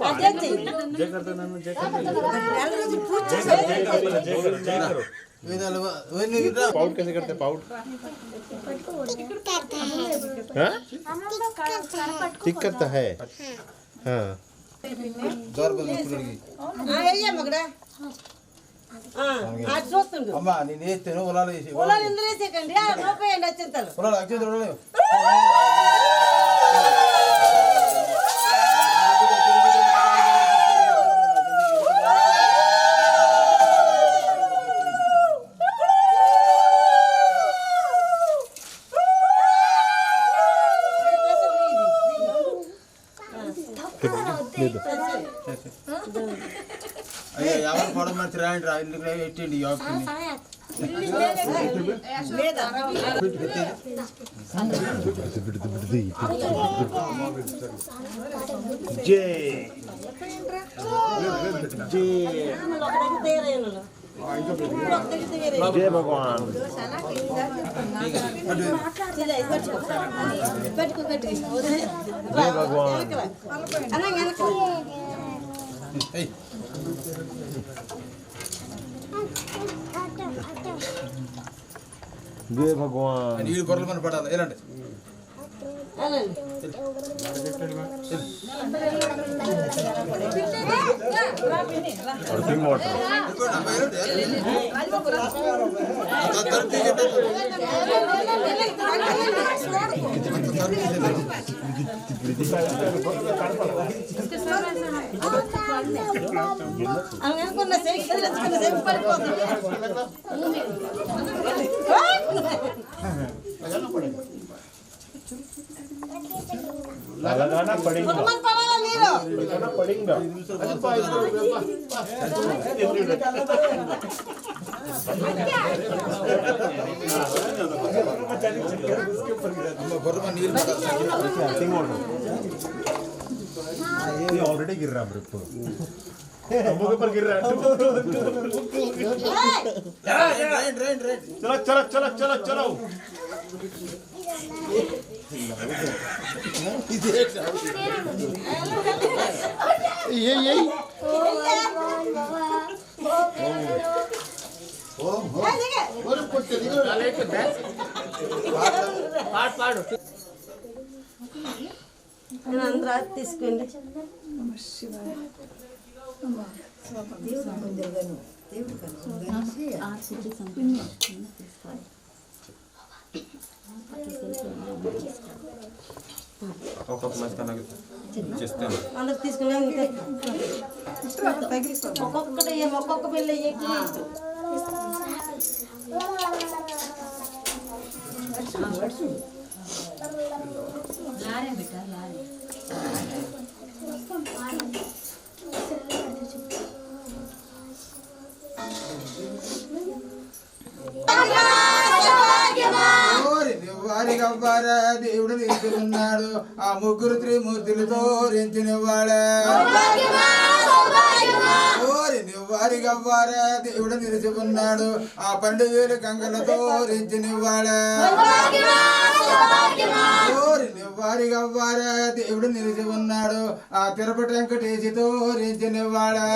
అదే చెయ్యి. రోజు పూజ చేసేది. पाउट कैसे करते हैं? पाउट टिक करता है। हाँ అయ్యా మగడా అది చూస్తుండు అమ్మా నేను వేస్తాను పొలాలు వేసి పొలాలు ఇందులో వేసేకండి రూపాయండి అత్యంతలు పొలాలు అక్షంతలు అయ్యా ఎవరు పొడ మంచి రాయండి రా ఇందుకు ఎట్టండి जय भगवान। जय भगवान। जय भगवान। నీళ్ళు పొరలు మన పడాలి ఎలాంటి అనుకున్న సేపు పడిపోతుంది लगाना पड़ेगा। लगाना पड़ेगा। ये ऑलरेडी गिर रहा है के ऊपर गिर रहा है। चलो चलो चलो चलो चलो यही అందరూ తీసుకోండి అందరు తీసుకున్నా ఒక్కొక్కటి ఒక్కొక్క పిల్ల ఎక్కి వారిగవ్వార దేవుడు నిలుచుకున్నాడు ఆ ముగ్గురు త్రిమూర్తులతో రెంచినవాడా వారిగవ్వార దేవుడు నిలుచుకున్నాడు ఆ 12,000 కంకలతో రెంచినవాడా వారిగవ్వార దేవుడు నిలిచి ఉన్నాడు ఆ తిరుపతి వెంకటేశితో రెంచినవాడా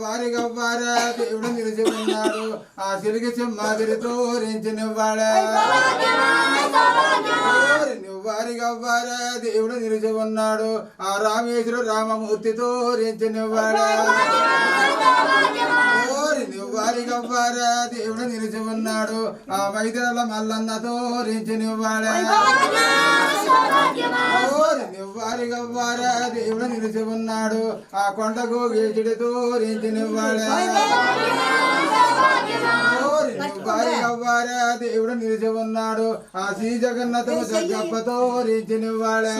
వారిగవ్వార దేవుడు నిలిచి ఉన్నాడు ఆ సిరిగి సింహాదిరితో రెంచినవాడా వారిగవ్వార దేవుడు నిలిచి ఉన్నాడు ఆ రామేశ్వర రామమూర్తితో రెంచినవాడా వారిగవ్వార దేవుడు నిలిచి ఉన్నాడు ఆ మైదల మల్లన్నతో రెంచినవాడా వారిగవ్వార దేవుడు నిలిచి ఉన్నాడు ఆ కొండ గోగేచుడితో రెంచినవాడా వారిగవ్వార దేవుడు నిలిచి ఉన్నాడు ఆ శ్రీ జగన్నాథము జగ్గప్పతో రెంచినవాడా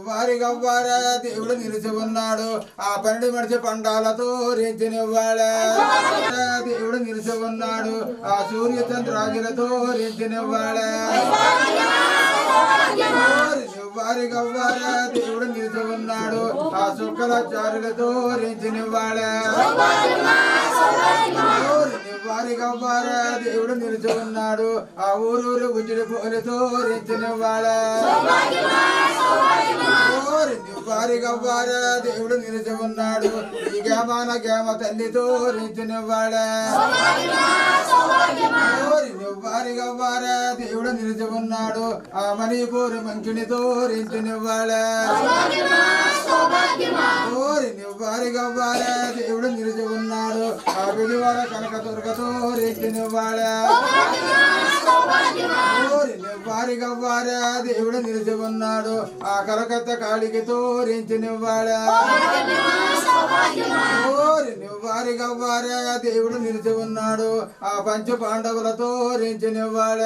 వారిగవ్వార దేవుడు నిలిచి ఉన్నాడు ఆ 12 మనిషి పండాలతో రెంచినవాడా దేవుడు నిలిచి ఉన్నాడు ఆ సూర్య చంద్రాజులతో రెంచినవాడా వారిగవ్వార దేవుడు నిలిచి ఉన్నాడు ఆ శుక్రాచార్యులతో రెంచినవాడా వారి గవ్వార దేవుడు నిలిచి ఉన్నాడు ఆ ఊరూరు ఉజ్జుడి పోలితో రెచ్చిన వాళ్ళ వారి గవ్వార దేవుడు నిలిచి ఉన్నాడు ఈ గ్యామాన గ్యామ తల్లితో రెచ్చిన వాళ్ళ వారి గవ్వార దేవుడు నిలిచి ఉన్నాడు ఆ మణిపూరి మంకినితో రెచ్చిన వాళ్ళ వారి గవ్వార దేవుడు నిలిచి ఉన్నాడు ఆ విలువల కనక దుర్గతో రెచ్చిన వాళ్ళ వారి గవ్వార దేవుడు నిలిచి ఉన్నాడు ఆ కలకత్త కాళికితో రించినివ్వాడ వారి గవ్వార దేవుడు నిలిచి ఉన్నాడు ఆ పంచ పాండవులతో రించినివ్వాడ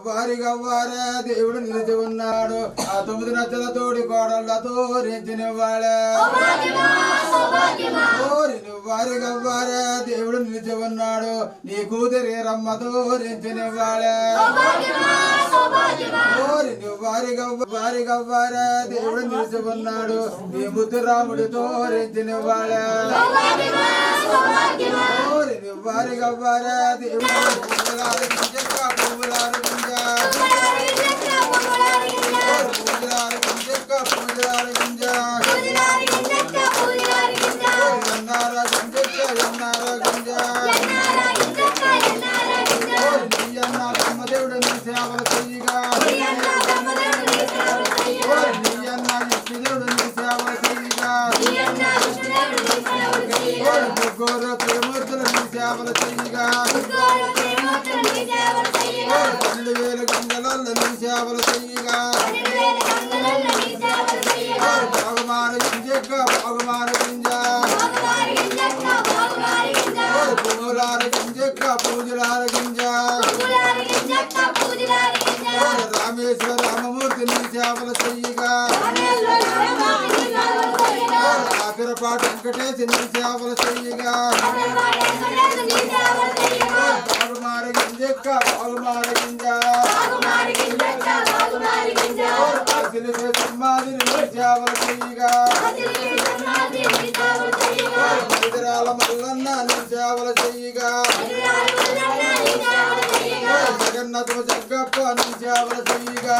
వారి గవ్వార దేవుడు నిలిచి ఉన్నాడు ఆ 9 నచ్చల తోడి కోడళ్లతో రించినివ్వాడ వారి గవ్వార దేవుడు నిలిచి ఉన్నాడు నీ కూతురి రమ్మతో రించినివ్వాడ వారి గవ్వార దేవుడు నిలిచి ఉన్నాడు నీ ముద్దు రాముడితో రించినివ్వాడ వారి గవ్వార దేవుడు దేవుడు నీ సేవలు చెయ్యగా దేవుడు నీ సేవలు చెయ్యగా ముగ్గురు త్రిమూర్తులు నీ సేవలు చెయ్యగా 12,000 గంగలలో నీ సేవలు చెయ్యగా బాగుమాన గింజక్క బాగుమాన గింజ పూలార గింజక్క పూజలార గింజ రామేశ్వర రామమూర్తి నీ సేవలు చెయ్యగా ఆఖరపాటు వెంకటేశ్ నీ సేవలు చెయ్యగా బాగుమార గింజక్క బాగుమార గింజ సమ్మాదిని నీ సేవలు చెయ్యగా ఇతరాల మల్లన్న నీ సేవలు చెయ్యగా జగన్నాథ జగ్గప్ప నీ సేవలు చెయ్యగా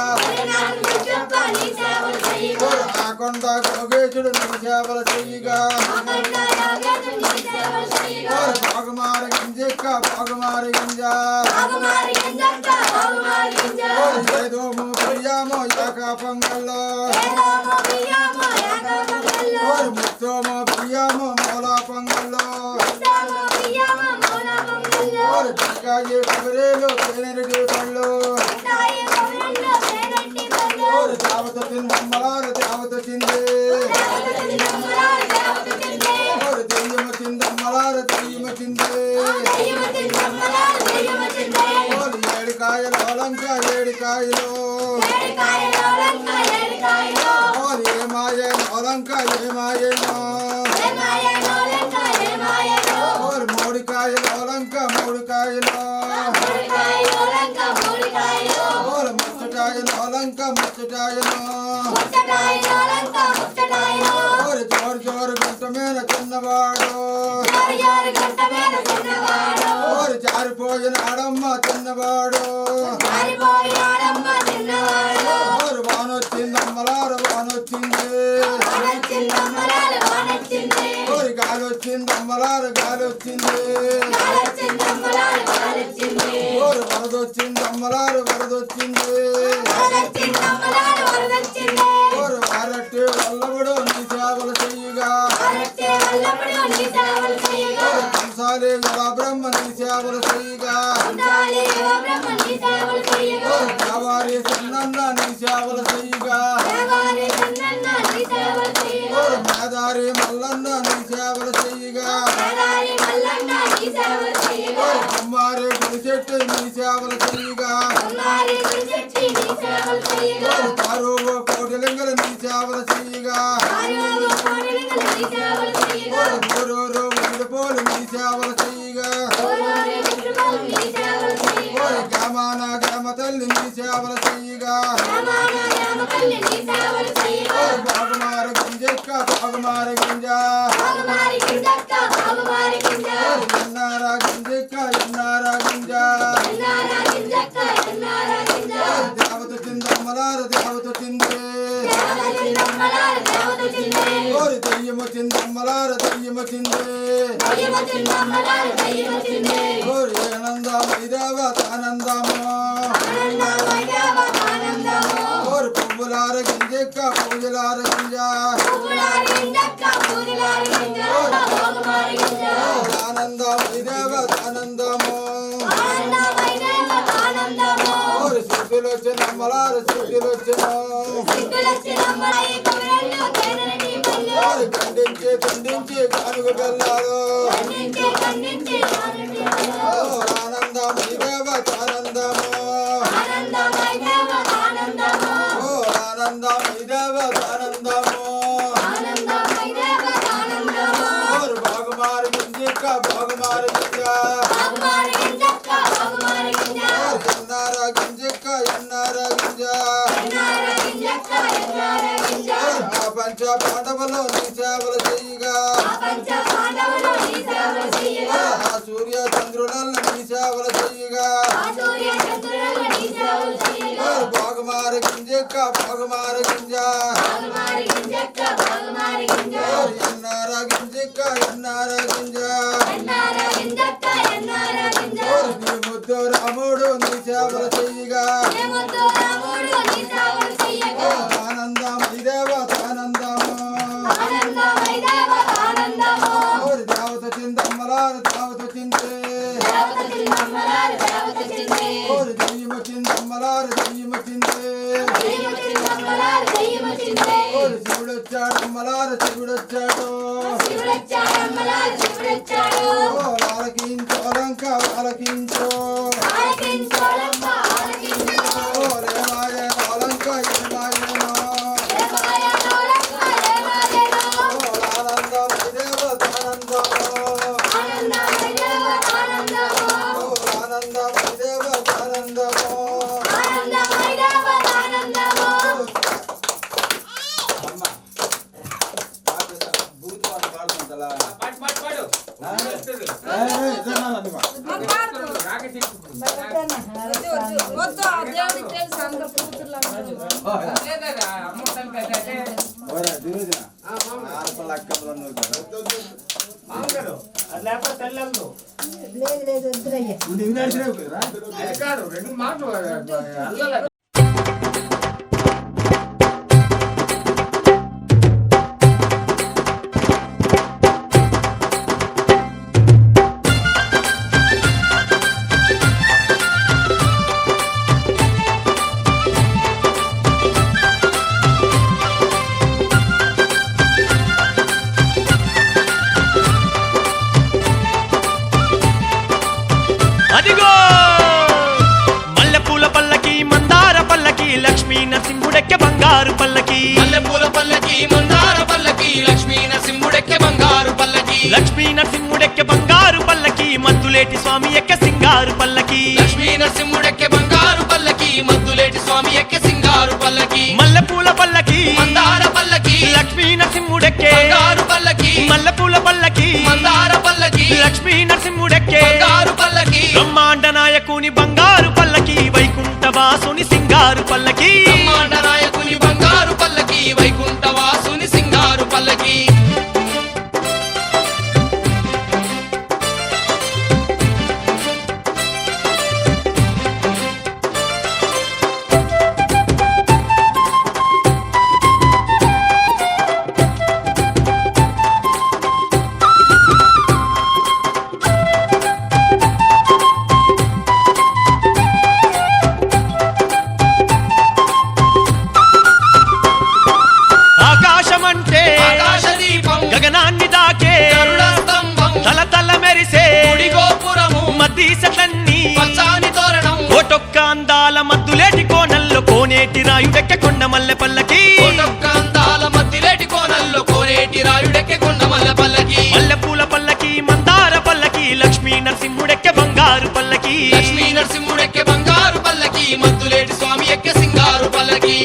ఆకొండ గోగేశుడు నీ సేవలు చెయ్యగా బాగుమార గింజక్క బాగుమార గింజ ఏదోమో ప్రియామో యాకా పొంగల్లో ముత్తోమో ప్రియామో మౌలా పొంగల్లో చిక్కాయి కొబ్బరేలు తేనెరెడ్డి పళ్ళు దేవత తిందమ్మలారు దేవత తిందే దెయ్యమ తిందమ్మలారు దెయ్యమ తిందే ఏడికాయలు అలంక ఏడికాయలు ఏమాయను అలంక ఏమాయను మూడికాయలు అలంక మూడికాయలు ముచ్చటాయను అలంక ముచ్చటాయను జోరు జోరు గుంట మీద చిన్నవాడు జారిపోయిన ఆడమ్మ చిన్నవాడు వానొచ్చిందమ్మలారు వానొచ్చింది గాలి వచ్చిందమ్మలారు గాలి వచ్చింది వరదొచ్చిందమ్మలారు వరదొచ్చింది వారట్టి వల్లబడు నీ సేవలు చెయ్యగా కంసాలి బ్రహ్మ నీ సేవలు చెయ్యగా కావారి సన్నన్న నీ సేవలు చెయ్యగా మేదారి మల్లన్న నీ సేవలు చెయ్యగా కుమారి గుడి చెట్టు నీ సేవలు చెయ్యగా కారువు కోటిలింగలు నీ సేవలు చెయ్యగా ఊరూరు ఉడిపోలు నీ సేవలు చెయ్యగా గ్రామాన గ్రామ తల్లి నీ సేవలు చెయ్యగా బాగుమార గింజ గింజక్క బాగుమారి గింజ ఎన్నారా గింజక్క ఎన్నారా గింజ దేవత చిందమ్మలార దేవత చిందే ఓరి దయ్యమ చిందమ్మలార దయ్యమ చిందే ఓరి ఆనందమయ దేవ ఆనందమో ఓరి పువ్వులార గింజక్క పువ్వులార గింజ ఆనందమయ దేవ ఆనందమో ఓరి సిద్ధులు వచ్చిన అమ్మలారు సిద్ధులు వచ్చిన ఓరి ఖండించి ఖండించి కానుక బెల్లారు ఆనందమయ దేవ ఆనందమో ఓ ఆనందమయ దేవ ఆనందమో ఓరి బాగుమారి గింజక్క బాగుమారి గింజ ఎన్నారా గింజక్క ఎన్నారా గింజ ఆ పంచ పాండవులు నీ సేవలు చెయ్యగా ఆ సూర్య చంద్రులను నీ సేవలు చెయ్యగా బాగుమారి గింజక్క బాగుమారి గింజ ఎన్నారా గింజక్క ఎన్నారా గింజ నీ ముద్దు రాముడు నీ సేవలు చెయ్యగా ఆనందమయ దేవ ఆనందమో ఓరి దేవత చిందమ్మలారు దేవత చిందే ఓరి దయ్యమ చిందమ్మలారు దయ్యమ చిందే ఓరి శివుడొచ్చాడు అమ్మలారు శివుడొచ్చాడు ఓ ఆలకించు అలంక ఆలకించు ఓ రేమాయ అలంక ఏమాయనో ఓ ఆనందమయ దేవ ఆనందమో ఓ ఆనందమయ దేవ ఆనందమో రెండు మాటలు అదిగో మల్లెపూల పల్లకి మందార పల్లకి లక్ష్మీ నరసింహుడెక్కె బంగారు పల్లకి మల్లెపూల పల్లకి మందార పల్లకి లక్ష్మీ నరసింహుడెక్కె బంగారు పల్లకి లక్ష్మీ నరసింహుడెక్కె బంగారు పల్లకి మద్దులేటి స్వామి ఎక్కె సింగారు పల్లకి లక్ష్మీ నరసింహుడెక్కె బంగారు పల్లకి మద్దులేటి స్వామి ఎక్కె సింగారు పల్లకి మల్లెపూల పల్లకి మందార పల్లకి లక్ష్మీ నరసింహుడెక్కె బంగారు పల్లకి మల్లెపూల పల్లకి మందార పల్లకి లక్ష్మీ నరసింహుడెక్కె బంగారు పల్లకి బ్రహ్మాండ నాయకుని బంగారు పల్లకి వైకుంఠ వాసుని సింగారు పల్లకి బ్రహ్మాండ నాయకుని బంగారు పల్లకి వైకుంఠ వాసుని సింగారు పల్లకి ఆకాశమంటే ఆకాశ దీపం గగనాన్ని దాకే గరుడ స్తంభం తల తల మెరిసే గుడి గోపురము మద్దీసట్లన్నీ పచ్చాని తోరణం కోటొక్క అందాల మద్దులేటి కోనల్లో కోనేటి రాయుడెక్కె కొండ మల్లె పల్లకి కోటొక్క అందాల మద్దిలేటి కోనల్లో కోనేటి రాయుడెక్కె కొండ మల్లె పల్లకి మల్లెపూల పల్లకి మందార పల్లకి లక్ష్మీ నరసింహుడెక్కె బంగారు పల్లకి లక్ష్మీ నరసింహుడెక్కె బంగారు పల్లకి మద్దులేటి స్వామి ఎక్కె సింగారు పల్లకి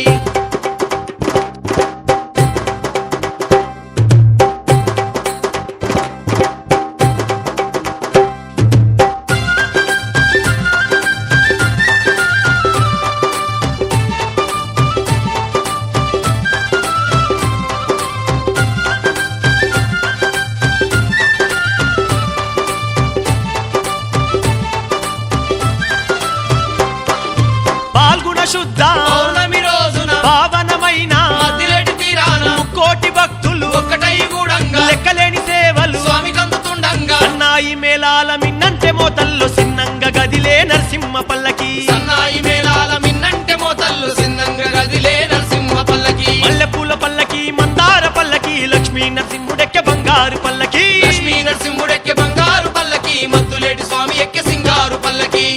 శుద్ధ పౌర్ణమి రోజున పావనమైన మద్దిలేటి తీరాన కోటి భక్తులు ఒక్కటై గూడంగా లెక్కలేని సేవలు స్వామి కందుతుండంగా సన్నాయి మేళాల మిన్నంటే మోతల్లో సిన్నంగా గదిలే నరసింహ పల్లకి సన్నాయి మేళాల మిన్నంటే మోతల్లు సిన్నంగా గదిలే నరసింహ పల్లకి మల్లెపూల పల్లకి మందార పల్లకి లక్ష్మీ నరసింహుడెక్కె బంగారు పల్లకి లక్ష్మీ నరసింహుడెక్కే బంగారు పల్లకి మద్దులేటి స్వామి ఎక్కే సింగారు పల్లకి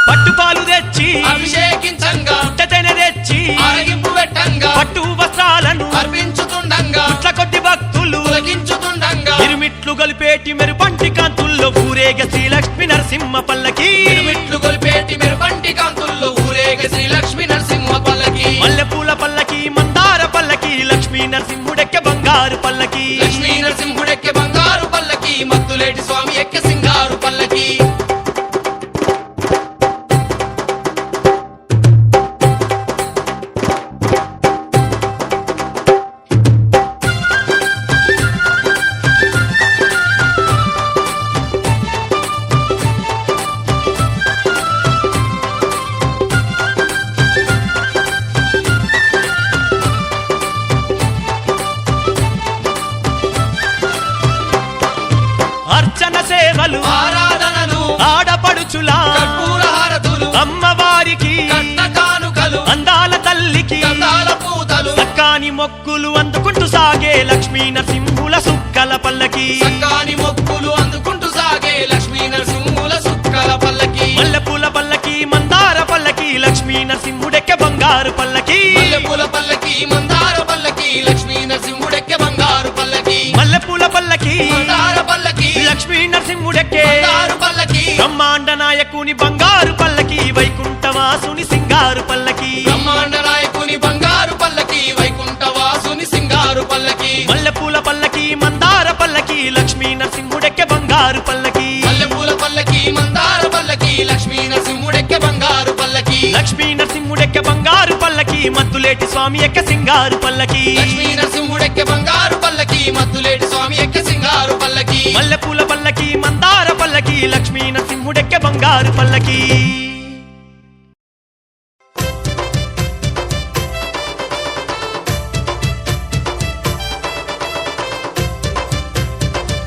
పట్టుపాలు తెచ్చి అభిషేకించంగా పుట్టతెనె తెచ్చి ఆరగింపు పెట్టంగా పట్టు వస్త్రాలను అర్పించుతుండంగా పుట్ల కొద్ది భక్తులు పులకించుతుండంగా ఇరుమిట్లు గొలిపేటి మెరుపంటి కాంతుల్లో ఊరేగ శ్రీలక్ష్మి నరసింహ పల్లకి మిరుమిట్లు గొలిపేటి మెరుపంటి కాంతుల్లో ఊరేగ శ్రీ లక్ష్మీ నరసింహ పల్లకి మల్లెపూల పల్లకి మందార పల్లకి లక్ష్మీ నరసింహుడెక్కె బంగారు పల్లకి లక్ష్మీ నరసింహుడెక్కే బంగారు పల్లకి మద్దులేటి స్వామి ఎక్కే సింగారు పల్లకి అర్చన సేవలు ఆరాధనలు ఆడపడుచుల కర్పూర హారతులు అమ్మవారికి కట్న కానుకలు అందాల తల్లికి గంధాల పూతలు సక్కాని మొక్కులు అందుకుంటూ సాగే లక్ష్మీ నరసింహుల సుక్కల పల్లకి సక్కాని మొక్కులు అందుకుంటూ సాగే లక్ష్మీ నరసింహుల సుక్కల పల్లకి మల్లెపూల పల్లకి మందార పల్లకి లక్ష్మీ నరసింహుడెక్కె బంగారు పల్లకి మల్లెపూల పల్లకి మందార పల్లకి లక్ష్మీ నరసింహుడెక్కే బంగారు పల్లకి మల్లెపూల పల్లకి మందార పల్లకి లక్ష్మీ నరసింహుడెక్కే బంగారు పల్లకి బ్రహ్మాండ నాయకుని బంగారు పల్లకి వైకుంఠవాసుని సింగారు పల్లకి బ్రహ్మాండ నాయకుని బంగారు పల్లకి వైకుంఠ వాసుని సింగారు పల్లకి మల్లెపూల పల్లకి మందార పల్లకి లక్ష్మీ నరసింహుడెక్కె బంగారు పల్లకి మల్లెపూల పల్లకి మందార పల్లకి లక్ష్మీ నరసింహుడెక్కే బంగారు పల్లకి లక్ష్మీ నరసింహుడెక్కె బంగారు పల్లకి మద్దులేటి స్వామి ఎక్క సింగారు పల్లకి లక్ష్మీ నరసింహుడెక్కే బంగారు పల్లకి మద్దులేటి స్వామి ఎక్కే సింగారు పల్లకి మల్లెపూల పల్లకి మందార పల్లకి లక్ష్మీ నరసింహుడెక్కె బంగారు పల్లకి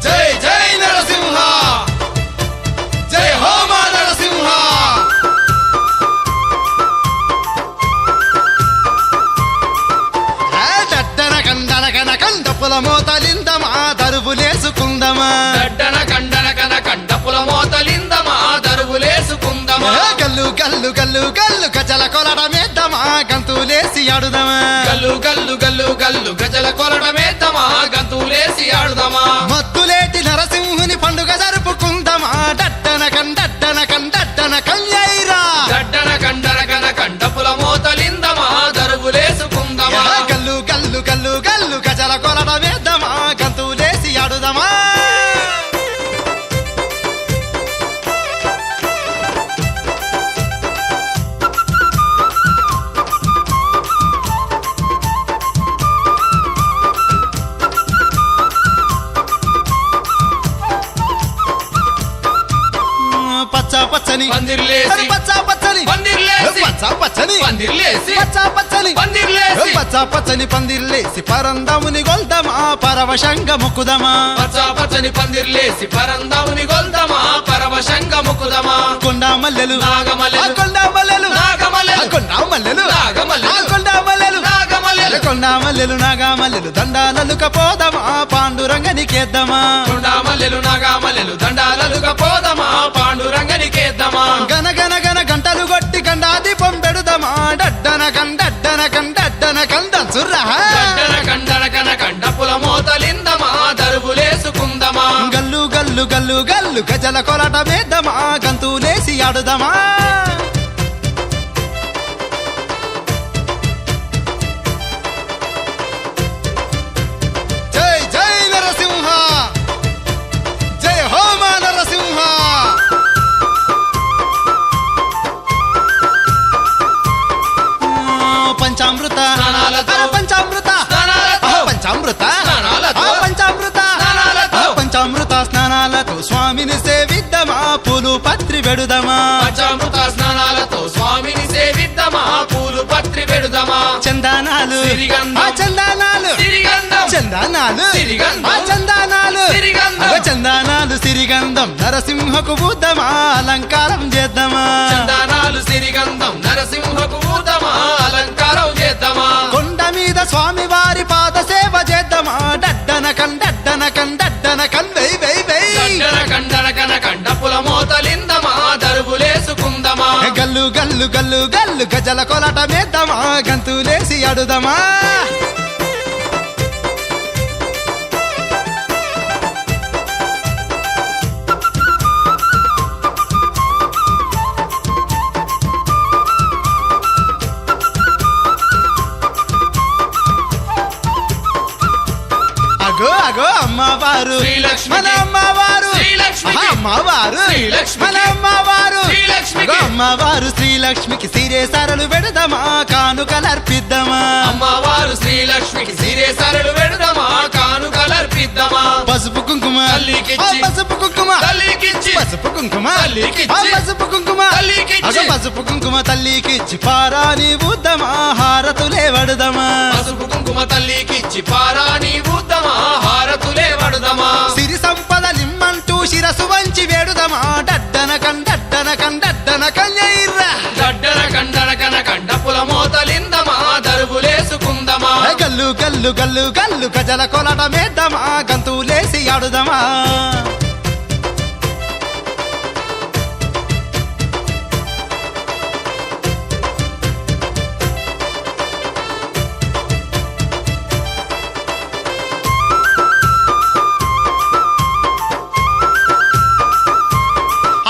జై జై నరసింహ జై హో మా నరసింహ దట్టన కందన కన కంద పుల మోతలిందమా దరువులేసుకుందమా గడ్డన కండన కన కండపుల మోతలిందమా దరువులేసుకుందమా గల్లు గల్లు గల్లు గల్లు గజల కొలడమేద్దమా గంతులేసి ఆడుదమా గల్లు గల్లు గల్లు గల్లు గజల కొలడమేద్దమా గంతులేసి ఆడుదమా మద్దులేటి నరసింహుని పండుగ జరుపుకుందమా డట్టన కండట్టన కన్యైరా గడ్డన కండన కన కండపుల మోతలిందమా దరువులేసుకుందమా గల్లు గల్లు గల్లు గల్లు గజల కొలడమేద్దమా గంతులేసి ఆడుదమా పచ్చ పచ్చని పందిర్లేసి పచ్చ పచ్చని పందిర్లేసి పచ్చ పచ్చని పందిర్లేసి పచ్చ పచ్చని పందిర్లేసి పచ్చ పచ్చని పందిర్లేసి పరందముని గొల్దమా పరవశంగ ముకుదమా పచ్చ పచ్చని పందిర్లేసి పరందముని గొల్దమా పరవశంగ ముకుదమా కొండా మల్లెలు నాగమల్లెలు కొండా మల్లెలు నాగమల్లెలు కొండా మల్లెలు నాగమల్లెలు కొండా మల్లెలు నాగమల్లెలు కొండా మల్లెలు నాగమల్లెలు దండాలలుక పోదమా పాండురంగనికేద్దామా కొండామల్లెలు నాగామల్లెలు దండాలలుగా పోదమా పాండురంగనికేద్దామా గన గన గన గంటలు కొట్టి గండాదీపం పెడుదమా డడ్డన కండంచుర్రా గడ్డన కండన కన కండపుల మోతలిందమా దరువులేసుకుందమా గల్లు గల్లు గల్లు గల్లు గజల కొలట వేద్దమా గంతులేసి ఆడుదమా పంచామృత స్నానాలతో. పంచామృత స్నానాలతో. పంచామృత స్నానాలతో. పంచామృత స్నానాలతో. పంచామృత స్నానాలతో స్వామిని సేవిద్దమా పూలు పత్రి వెడుదమా పంచామృత స్నానాలతో స్వామిని సేవిద్దమా పూలు పత్రి పెడుదమా చందానాలు సిరిగంధం. చందానాలు సిరిగంధం. చందానాలు సిరిగంధం. చందానాలు సిరిగంధం. చందానాలు సిరిగంధం నరసింహకు బుద్ధమా అలంకారం చేద్దామా చందనాలు సిరిగంధం నరసింహకు ఊతమా అలంకారం చేద్దామా కొండ మీద స్వామి వారి పాద సేవ చేద్దామా డడ్డనకం వెయ్ వెయ్ వెయ్ కండన కండపుల మోతలిందమా దరువులేసుకుందమా గల్లు గల్లు గల్లు గల్లు గజల కొలట మేద్దామా గంతులేసి అడుదమా అగో అగో అమ్మవారు శ్రీలక్ష్మికి. మన అమ్మవారు శ్రీలక్ష్మికి. అమ్మవారు శ్రీలక్ష్మికి. మన అమ్మవారు శ్రీలక్ష్మికి. అగో అమ్మవారు శ్రీలక్ష్మికి సిరే సరలు పెడదామా కానుకలర్పిద్దామా అమ్మవారు శ్రీలక్ష్మికి సిరే సరళు పెడదమా కానుకలర్పిద్దమా పసుపు కుంకుమ తల్లికిచ్చి. ఆ పసుపు కుంకుమ తల్లికిచ్చి. పసుపు కుంకుమ తల్లికిచ్చి. ఆ పసుపు కుంకుమ తల్లికిచ్చి. అగో పసుపు కుంకుమ తల్లికిచ్చి పారాని బుద్ధమా హారతులే వడదమా పసుపు కుంకుమ తల్లికిచ్చి పారాని ఊద్దమా హారతులే వడదమా సిరి సంపదలిమ్మంటూ శిరసు వంచి వేడుదమా డడ్డనకం ఎయిర్రా కండన కండపుల మోతలిందమా దరువులేసుకుందమా గల్లు గల్లు గల్లు గల్లు గజల కొలట మేద్దామా గంతులేసి ఆడుదమా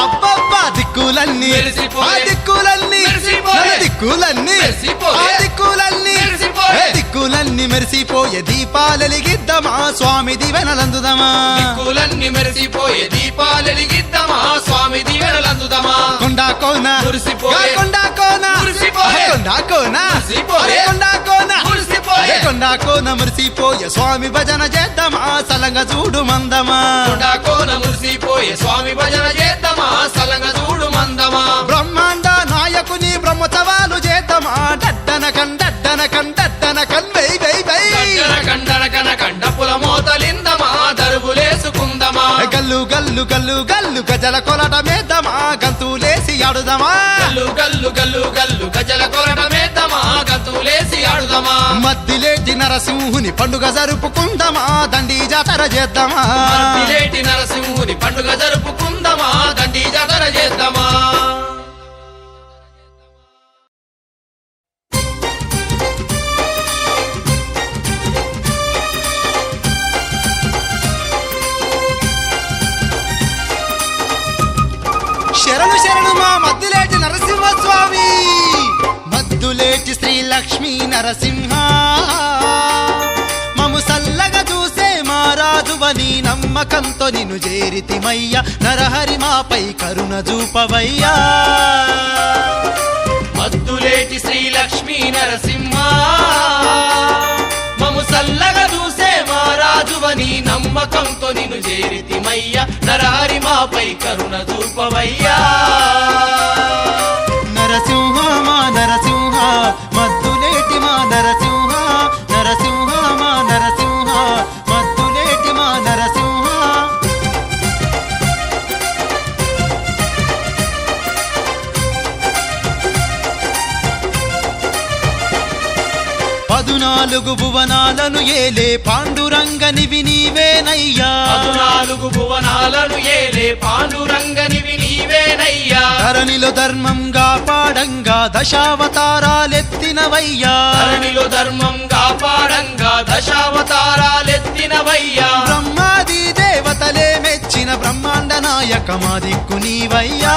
అబ్బబ్బా దిక్కులన్నీ మెరిసిపోయే. ఆ దిక్కులన్నీ మెరిసిపోయే. నన్ను దిక్కులన్నీ మెరిసిపోయే. ఆ దిక్కులన్నీ మెరిసిపోయే. ఏ దిక్కులన్నీ మెరిసిపోయే దీపాలెలిగిద్దామా స్వామి దివెనలందుదమా దిక్కులన్నీ మెరిసిపోయే దీపాలెలిగిద్దమా స్వామి దీవెనలందుదమా కొండా కోన మురిసిపోయే. కొండా కోన మురిసిపోయే. కొండా కోన మురిసిపోయే. కొండా కోన మురిసిపోయే. కొండా కోన మురిసిపోయే స్వామి భజన చేద్దామా సలంగ చూడు మందమా కొండా కోన మురిసిపోయే స్వామి భజన చేద్దామా సలంగ చూడు మందమా బ్రహ్మాండ నాయకుని బ్రహ్మోత్సవాలు చేద్దామా డడ్డనకం వెయ్ వెయ్ వెయ్ కండన కండపుల మోతలిందమా దరువులేసుకుందమా గల్లు గల్లు గల్లు గల్లు గజల కొలట మేద్దామా గంతులేసి ఆడుదమా గల్లు గల్లు గల్లు గల్లు గజల కొరటమేద్దామా గతులేసి ఆడుదమా మద్దిలేటి నరసింహుని పండుగ జరుపుకుందామా దండి జాతర చేద్దామా మర్దిలేటి నరసింహుని పండుగ జరుపుకుందమా దండి జాతర చేద్దామా శరణు శరణు మా మద్దులేటి నరసింహస్వామి మద్దులేటి శ్రీ లక్ష్మీ నరసింహ మము సల్లగా చూసే మా రాజువని నమ్మకంతో నిన్ను చేరితిమయ్య నరహరి మాపై కరుణ చూపవయ్యా మద్దులేటి శ్రీ లక్ష్మీ నరసింహ మము సల్లగా చూసే మా రాజువని నమ్మకంతో నిన్ను చేరితిమయ్య నరహరి మాపై కరుణ చూపవయ్యా నరసింహ మా నరసింహ మద్దులేటి మా నరసింహ నరసింహ మా నరసింహ మద్దులేటి మా నరసింహ పదునాలుగు భువనాలను ఏలే పాండురంగనివి నీవేనయ్యా 14 భువనాలను ఏలే పాండురంగనివి నీవేనయ్యా ధరణిలో ధర్మంగా పాడంగా దశావతారాలెత్తినవయ్యా ధరణిలో ధర్మం కాపాడంగా దశావతారాలెత్తినవయ్యా బ్రహ్మాది దేవతలే మెచ్చిన బ్రహ్మాండ నాయక మా దిక్కు నీవయ్యా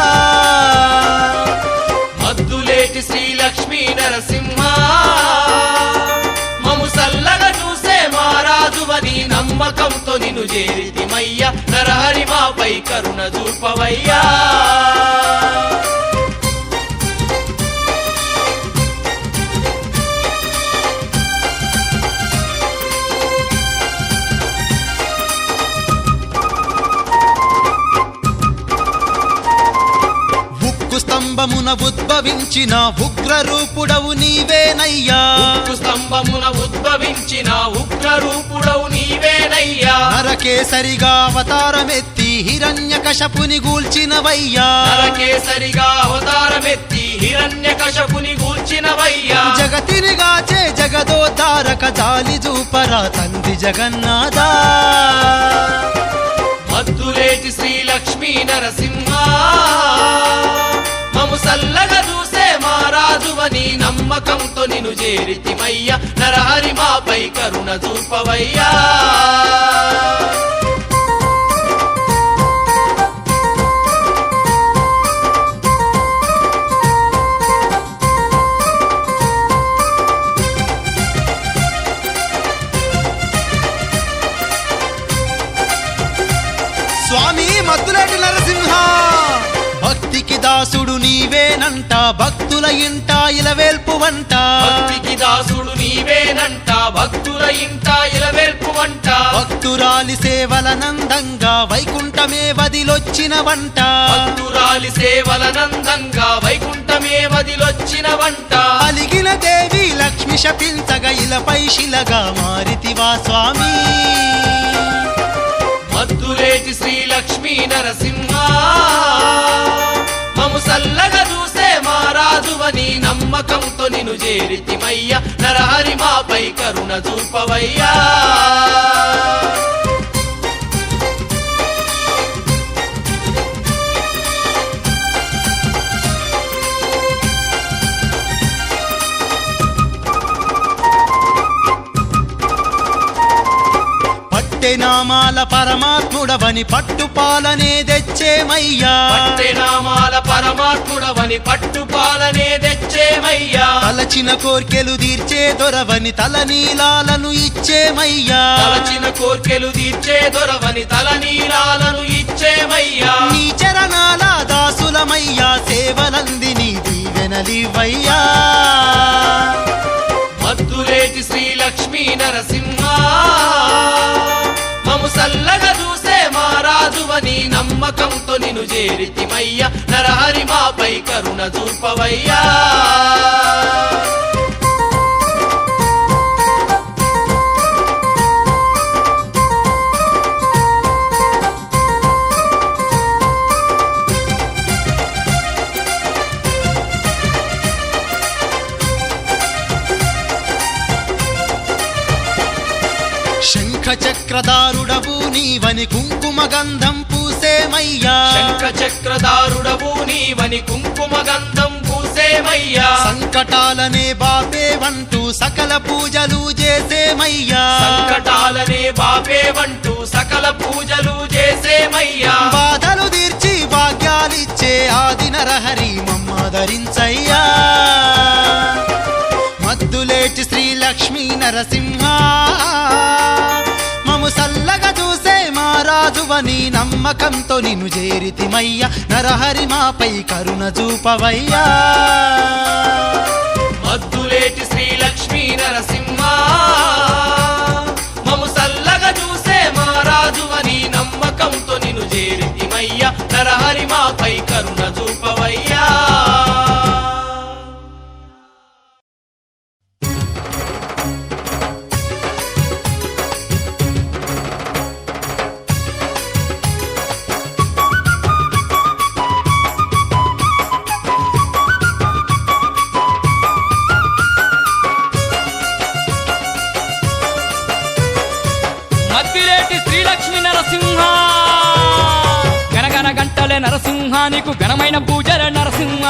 మద్దులేటి శ్రీ లక్ష్మీ నరసింహ మము సల్లగా చూసే మా రాజువని నమ్మకంతో నిన్ను చేరితిమయ్య నరహరి మాపై కరుణ చూపవయ్యా ఉద్భవించిన ఉగ్ర రూపుడవు నీవేనయ్యా ఉక్కు స్తంభమున ఉద్భవించిన ఉగ్ర రూపుడవు నీవేనయ్యా నరకేసరిగా అవతారమెత్తి హిరణ్యకశపుని గూల్చినవయ్యా నరకేసరిగా అవతారమెత్తి హిరణ్యకశపుని గూల్చినవయ్యా జగతిని గాచే జగదోద్ధారక జాలి చూపరా తండ్రి జగన్నాథా మద్దులేటి శ్రీ లక్ష్మీ నరసింహ మము సల్లగా చూసే మారాజువని నమ్మకంతో నిన్ను చేరితిమయ్యా నరహరి మాపై కరుణ చూపవయ్యా స్వామి మద్దులేటి నరసింహ భక్తికి దాసుడు నీవేనంట భక్తుల ఇంట ఇలవేల్పు వంట భక్తికి దాసుడు నీవేనంట భక్తుల ఇంట ఇలవేల్పు వంట భక్తురాలి సేవలనందంగా వైకుంఠమే వదిలొచ్చిన వంట భక్తురాలి సేవలనందంగా వైకుంఠమే వదిలొచ్చిన వంట అలిగిన దేవి లక్ష్మి శపించగా ఇలపై శిలగా మారితివా స్వామి మద్దులేటి శ్రీ లక్ష్మీ నరసింహ మము సల్లగా చూసే మారాజువని నమ్మకంతో నిన్ను చేరితిమయ్యా నరహరి మాపై కరుణ చూపవయ్యా నామాల పరమాత్ముడవని పట్టుపాలనే తెచ్చేమయ్యా నామాల పరమాత్ముడవని పట్టుపాలనే తెచ్చేమయ్యా తలచిన కోర్కెలు తీర్చే దొరవని తలనీలాలను ఇచ్చేమయ్యా తలచిన కోర్కెలు తీర్చే దొరవని తలనీలాలను ఇచ్చేమయ్యా నీ చరణాల దాసులమయ్యా సేవలందిని దీవెనలివయ్యా మద్దులేటి శ్రీ లక్ష్మీ నరసింహ మము సల్లగా చూసే మారాజువని నమ్మకంతో నిన్ను చేరితిమయ్యా నరహరి మాపై కరుణ చూపవయ్యా చక్రధారుడవు నీవని కుంకుమ గంధం పూసేమయ్యా శంఖ చక్రధారుడవు నీవని కుంకుమ గంధం పూసేమయ్యా సంకటాలనే బాపేవంటూ సకల పూజలు చేసేమయ్యా సంకటాలనే బాపేవంటూ సకల పూజలు చేసేమయ్యా బాధలు తీర్చి భాగ్యాలిచ్చే ఆది నరహరి మమ్మాదరించయ్యా మద్దులేటి శ్రీ లక్ష్మీ నరసింహ మము సల్లగా చూసే మారాజువని నమ్మకంతో నిన్ను చేరితిమయ్యా నరహరి మాపై కరుణ చూపవయ్యా మద్దులేటి శ్రీ లక్ష్మీ నరసింహ మము సల్లగా చూసే మారాజువని నమ్మకంతో నిన్ను చేరితిమయ్యా నరహరి మాపై కరుణ చూపవయ్యా మద్దిలేటి శ్రీలక్ష్మి నరసింహ గనగన గంటలే నరసింహానికి ఘనమైన పూజలే నరసింహ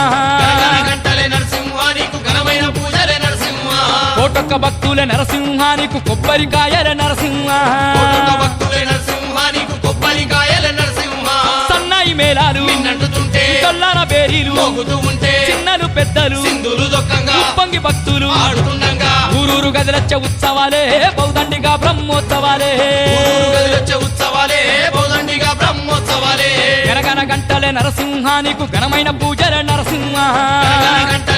గంటలే నరసింహానికి ఘనమైన పూజలే నరసింహ కోటొక్క భక్తులే నరసింహానికి కొబ్బరికాయలే నరసింహ భక్తులే నరసింహానికి కొబ్బరికాయలే నరసింహ సన్నాయి మేళాలు నిన్నంటుతుంటే తొల్లాన బేరీలు మోగుతూ ఉంటే చిన్నలు పెద్దలు సింధులు దొక్కంగా ఉప్పొంగి భక్తులు ఆడుతుండగా ఊరూరు గదిలచ్చ ఉత్సవాలే బౌదండిగా బ్రహ్మోత్సవాలే గదిలొచ్చే ఉత్సవాలే బౌదండిగా బ్రహ్మోత్సవాలే గనగన గంటలే నరసింహానికి ఘనమైన పూజలే నరసింహ గంట